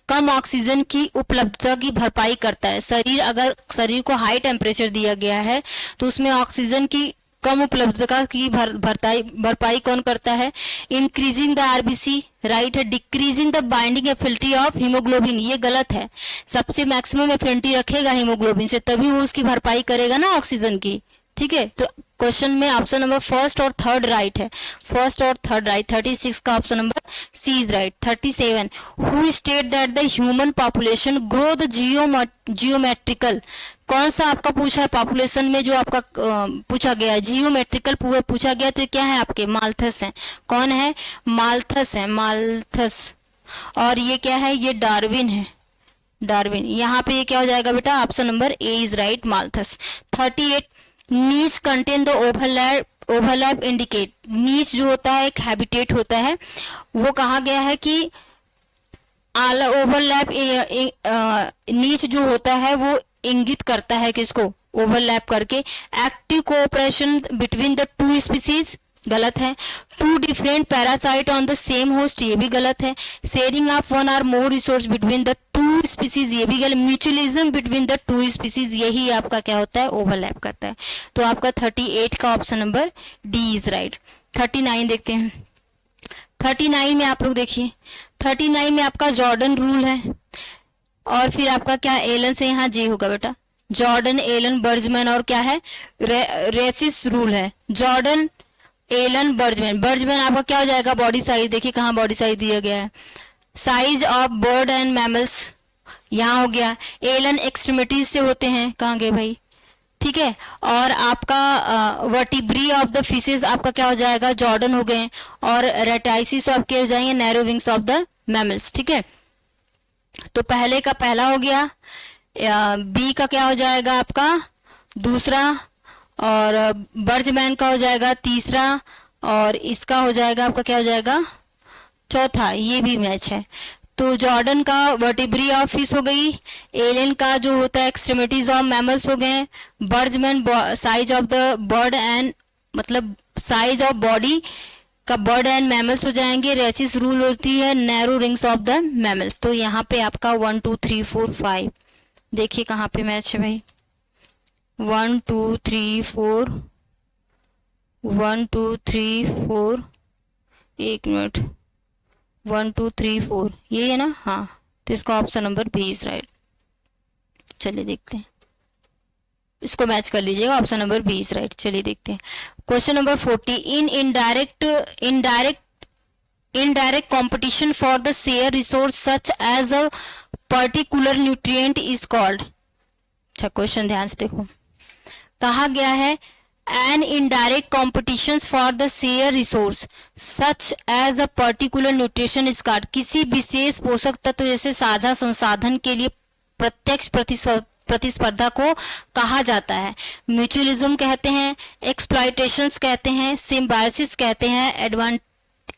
Speaker 1: कम ऑक्सीजन की उपलब्धता की भरपाई करता है। अगर शरीर को हाई टेम्परेचर दिया गया है तो उसमें ऑक्सीजन की कम उपलब्धता की भरपाई कौन करता है, इंक्रीजिंग द आरबीसी, राइट है। Decreasing the binding affinity of haemoglobin, ये गलत है। सबसे मैक्सिमम एफिनिटी रखेगा हीमोग्लोबिन से, तभी वो उसकी भरपाई करेगा ना ऑक्सीजन की, ठीक है। तो क्वेश्चन में ऑप्शन नंबर फर्स्ट और थर्ड राइट है, फर्स्ट और थर्ड राइट। 36 का option number C is right. 37 who state that the human population grow the geometrical. कौन सा आपका पूछा है पॉपुलेशन में, जो आपका पूछा गया है जियोमेट्रिकल पूछा गया, तो क्या है आपके माल्थस है। कौन है, माल्थस है, माल्थस। और ये क्या है, ये डार्विन है, डार्विन। यहाँ पे ये क्या हो जाएगा बेटा, option number A is right, Malthus. 38 नीच कंटेन द ओवरलैप इंडिकेट। नीच जो होता है एक हैबिटेट होता है, वो कहा गया है कि ओवरलैप, नीच जो होता है वो इंगित करता है किसको, ओवरलैप करके। Active cooperation between the two species, गलत है। Two different parasite on the same host, ये भी गलत है। Sharing of one or more resource between the two species, ये भी गलत। Mutualism between the two species, यही आपका क्या होता है, ओवरलैप करता है। तो आपका 38 का option number D is right. 39 देखते हैं। 39 में आप लोग देखिए, 39 में आपका जॉर्डन रूल है और फिर आपका क्या एलन से यहाँ जे होगा बेटा, जॉर्डन, एलन, बर्जमैन और क्या है, रेसिस रूल है। जॉर्डन, एलन, बर्जमैन आपका क्या हो जाएगा, बॉडी साइज। देखिए कहाँ बॉडी साइज दिया गया है, size of bird and mammals यहाँ हो गया। एलन एक्सट्रीमिटीज से होते हैं, कहाँ गए भाई, ठीक है। और आपका वर्टिब्री ऑफ द फिशेस आपका क्या हो जाएगा, जॉर्डन हो गए। और रेटाइसिस आपके हो जाएंगे narrow wings of the mammals, ठीक है। तो पहले का पहला हो गया, बी का क्या हो जाएगा आपका दूसरा, और बर्जमैन का हो जाएगा तीसरा, और इसका हो जाएगा आपका क्या हो जाएगा चौथा। ये भी मैच है। तो जॉर्डन का वर्टिब्री ऑफ फिश हो गई, एलियन का जो होता है एक्सट्रीमिटीज ऑफ मैमल्स हो गए, Bergmann size of the bird and मतलब साइज ऑफ बॉडी का बर्ड एंड मैमल्स हो जाएंगे। रेचिस रूल होती है narrow wings of the mammals. तो यहाँ पे आपका 1 2 3 4 5 देखिए कहाँ पे मैच है भाई, 1 2 3 4 1 2 3 4 एक मिनट 1 2 3 4 ये है ना, हाँ। तो इसका option number B is right. चलिए देखते हैं, इसको मैच कर लीजिएगा, option number B is right. चलिए देखते हैं question number 40। In indirect competition for the share resource such as a particular nutrient is called। अच्छा क्वेश्चन ध्यान से देखो, कहा गया है an indirect competitions for the share resource such as a particular nutrition is called। किसी विशेष पोषक तत्व जैसे साझा संसाधन के लिए प्रत्यक्ष प्रतिस्पर्धा को कहा जाता है। म्यूचुअलिज्म कहते हैं, एक्सप्लॉयटेशंस कहते हैं, सिम्बायोसिस कहते हैं,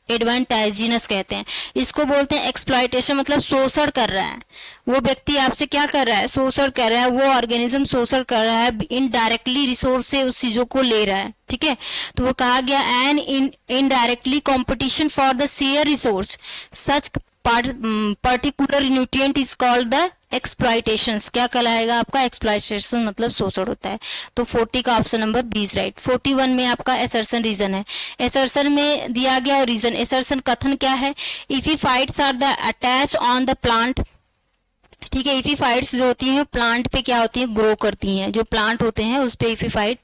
Speaker 1: एडवांटेजिनस कहते हैं। इसको बोलते हैं एक्सप्लॉयटेशन, मतलब शोषण कर रहा है वो व्यक्ति, आपसे क्या कर रहा है, शोषण कर रहा है, वो ऑर्गेनिज्म शोषण कर रहा है, इनडायरेक्टली रिसोर्स से उस चीजों को ले रहा है, ठीक है। तो वो कहा गया an indirectly competition for the share resource such particular nutrient is called the exploitations क्या कहलाएगा आपका, एक्सप्लॉयटेशन मतलब शोषण होता है। तो 40 का ऑप्शन नंबर 20 राइट। 41 में आपका एसर्शन रीजन है। एसर्शन में दिया गया रीजन, एसर्शन कथन क्या है, epiphytes are the attach on the plant, ठीक है। इफिफाइट्स जो होती हैं प्लांट पे क्या होती है, ग्रो करती हैं, जो प्लांट होते हैं उस पे इफिफाइट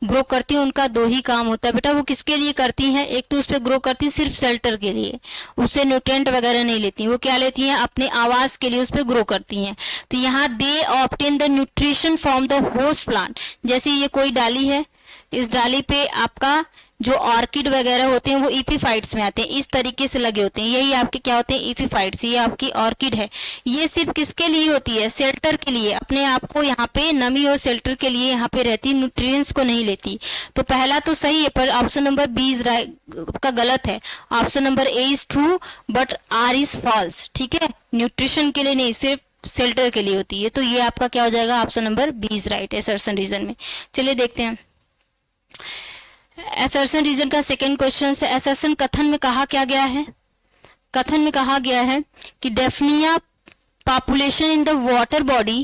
Speaker 1: ग्रो करती हैं। उनका दो ही काम होता है बेटा, वो किसके लिए करती हैं, एक तो उस पे ग्रो करती है सिर्फ शेल्टर के लिए, उससे न्यूट्रिएंट वगैरह नहीं लेती, वो क्या लेती हैं, अपने आवास के लिए उस पे ग्रो करती हैं। तो यहाँ they obtain the nutrition from the host plant, जैसे ये कोई डाली है, इस डाली पे आपका जो ऑर्किड वगैरह होते हैं वो इपीफाइट्स में आते हैं, इस तरीके से लगे होते हैं, यही आपके क्या होते हैं, इपीफाइट्स। ये आपकी ऑर्किड है, ये सिर्फ किसके लिए होती है, शेल्टर के लिए, अपने आप को यहाँ पे नमी और शेल्टर के लिए यहाँ पे रहती, न्यूट्रिएंट्स को नहीं लेती। तो पहला तो सही है, पर ऑप्शन नंबर बी का गलत है। Option number A is true but R is false, ठीक है। न्यूट्रिशन के लिए नहीं, सिर्फ शेल्टर के लिए होती है। तो ये आपका क्या हो जाएगा, option number B is right assertion reason में। चलिए देखते हैं एसर्शन रीजन का सेकंड क्वेश्चन से। एसर्शन कथन में कहा क्या गया है, कथन में कहा गया है कि Daphnia population in the water body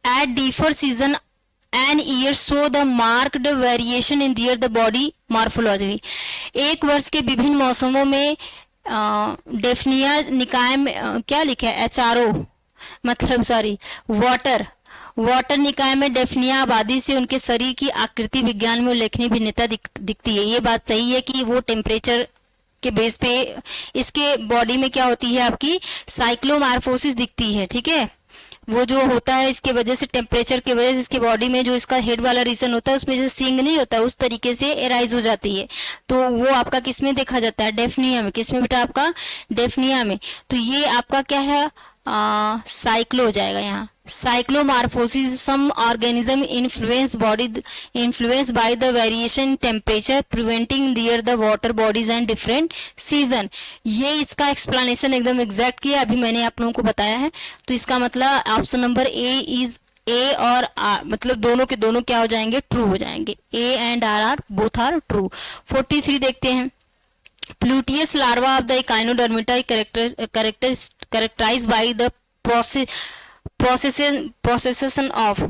Speaker 1: at differ season and year show the marked variation in their the body morphology. एक वर्ष के विभिन्न मौसमों में डेफनिया निकाय में क्या लिखा है, एचआरओ मतलब सॉरी वाटर निकाय में डेफनिया आबादी से उनके शरीर की आकृति विज्ञान में उल्लेखनीय भिन्नता दिखती है। ये बात सही है कि वो टेम्परेचर के बेस पे इसके बॉडी में क्या होती है, आपकी साइक्लोमार्फोसिस दिखती है, ठीक है। वो जो होता है इसके वजह से, टेम्परेचर की वजह से इसके बॉडी में जो इसका हेड वाला रीजन होता है उसमें से सींग नहीं होता, उस तरीके से एराइज हो जाती है। तो वो आपका किस में देखा जाता है, डेफनिया में। किस में बेटा, आपका डेफनिया में। तो ये आपका क्या है, साइक्लो हो जाएगा यहाँ, cyclomorphosis. Some organism influence by the variation in temperature preventing there the water bodies and different season. ये इसका एक्सप्लेनेशन एकदम एग्जैक्ट किया, अभी मैंने आप लोगों को बताया है। तो इसका मतलब option number A is a और आर, मतलब दोनों के दोनों क्या हो जाएंगे, ट्रू हो जाएंगे। A and R both are true. 43 देखते हैं। Pluteus larva of the Echinodermata characterized by the procession of,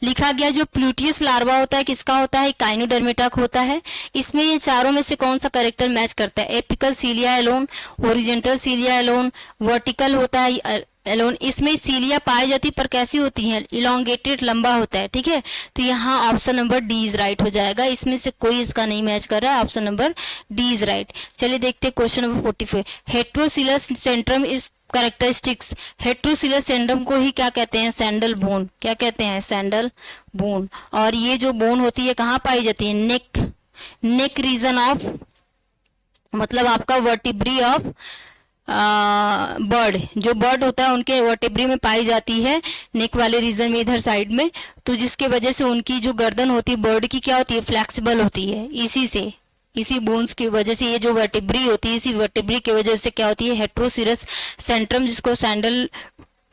Speaker 1: लिखा गया जो प्लूटियस लार्वा होता है किसका होता है, काइनोडर्मेटा होता है। इसमें ये चारों में से कौन सा करेक्टर मैच करता है, apical cilia alone, horizontal cilia alone, vertical होता है एलोन। इसमें सीलिया पाई जाती पर कैसी होती है, इलोंगेटेड, लंबा होता है, ठीक है। तो यहाँ option number D is right हो जाएगा, इसमें से कोई इसका नहीं मैच कर रहा है, option number D is right. चलिए देखते हैं question number 44। हेट्रोसिलस Centrum is characteristics. हेट्रोसिलस Centrum को ही क्या कहते हैं, सैंडल बोन, क्या कहते हैं, सैंडल बोन। और ये जो बोन होती है कहाँ पाई जाती है, नेक रीजन ऑफ, मतलब आपका वर्टिब्री ऑफ बर्ड, जो बर्ड होता है उनके वर्टिब्री में पाई जाती है, नेक वाले रीजन में, इधर साइड में। तो जिसके वजह से उनकी जो गर्दन होती है बर्ड की क्या होती है, फ्लेक्सिबल होती है। इसी बोन्स की वजह से ये जो वर्टिब्री होती है, इसी वर्टिब्री की वजह से क्या होती है, हेट्रोसिलस सेंट्रम, जिसको सैंडल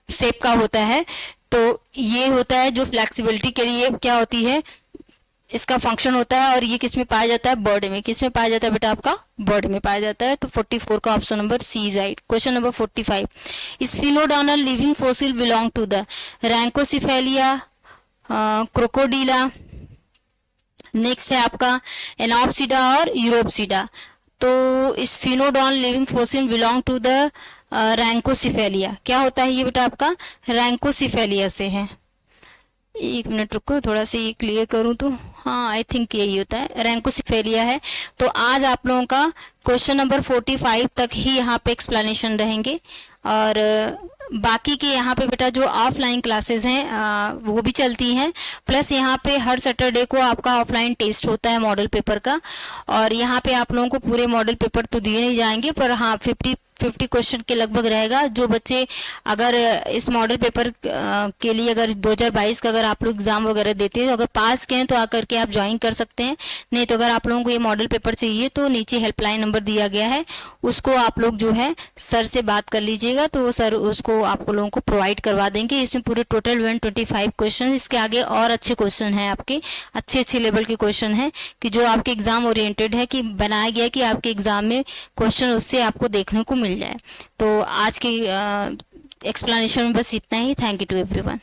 Speaker 1: शेप का होता है। तो ये होता है जो फ्लेक्सिबिलिटी के लिए क्या होती है, इसका फंक्शन होता है। और ये किस में पाया जाता है, बर्ड में। किस में पाया जाता है बेटा, आपका बर्ड में पाया जाता है। तो 44 का option number C is right. Question number 45। Sphenodon living fossil belong to the Rhynchocephalia, Crocodilia, next है आपका एनॉप्सिडा और यूरोप्सिडा। तो Sphenodon living fossil belong to the Rhynchocephalia. क्या होता है ये बेटा, आपका रैंकोसिफेलिया से है। एक मिनट रुको, थोड़ा सा ये क्लियर करूं तो, हाँ आई थिंक यही होता है, रैंकोसिफेलिया है। तो आज आप लोगों का क्वेश्चन नंबर 45 तक ही यहाँ पे एक्सप्लेनेशन रहेंगे। और बाकी के यहाँ पे बेटा जो ऑफलाइन क्लासेस हैं वो भी चलती हैं। प्लस यहाँ पे हर सैटरडे को आपका ऑफलाइन टेस्ट होता है मॉडल पेपर का। और यहाँ पे आप लोगों को पूरे मॉडल पेपर तो दिए नहीं जाएंगे, पर हाँ 50 क्वेश्चन के लगभग रहेगा। जो बच्चे अगर इस मॉडल पेपर के लिए अगर 2022 का अगर आप लोग एग्जाम वगैरह देते हैं, तो अगर पास के हैं तो आकर के आप ज्वाइन कर सकते हैं। नहीं तो अगर आप लोगों को ये मॉडल पेपर चाहिए तो नीचे हेल्पलाइन नंबर दिया गया है, उसको आप लोग जो है सर से बात कर लीजिएगा, तो सर उसको आप लोगों को प्रोवाइड करवा देंगे। इसमें पूरे टोटल 125 क्वेश्चन, इसके आगे और अच्छे क्वेश्चन हैं, आपके अच्छे लेवल के क्वेश्चन हैं कि जो आपके एग्जाम ओरिएंटेड है, कि बनाया गया कि आपके एग्जाम में क्वेश्चन उससे आपको देखने को मिल जाए। तो आज की एक्सप्लेनेशन में बस इतना ही। Thank you to everyone.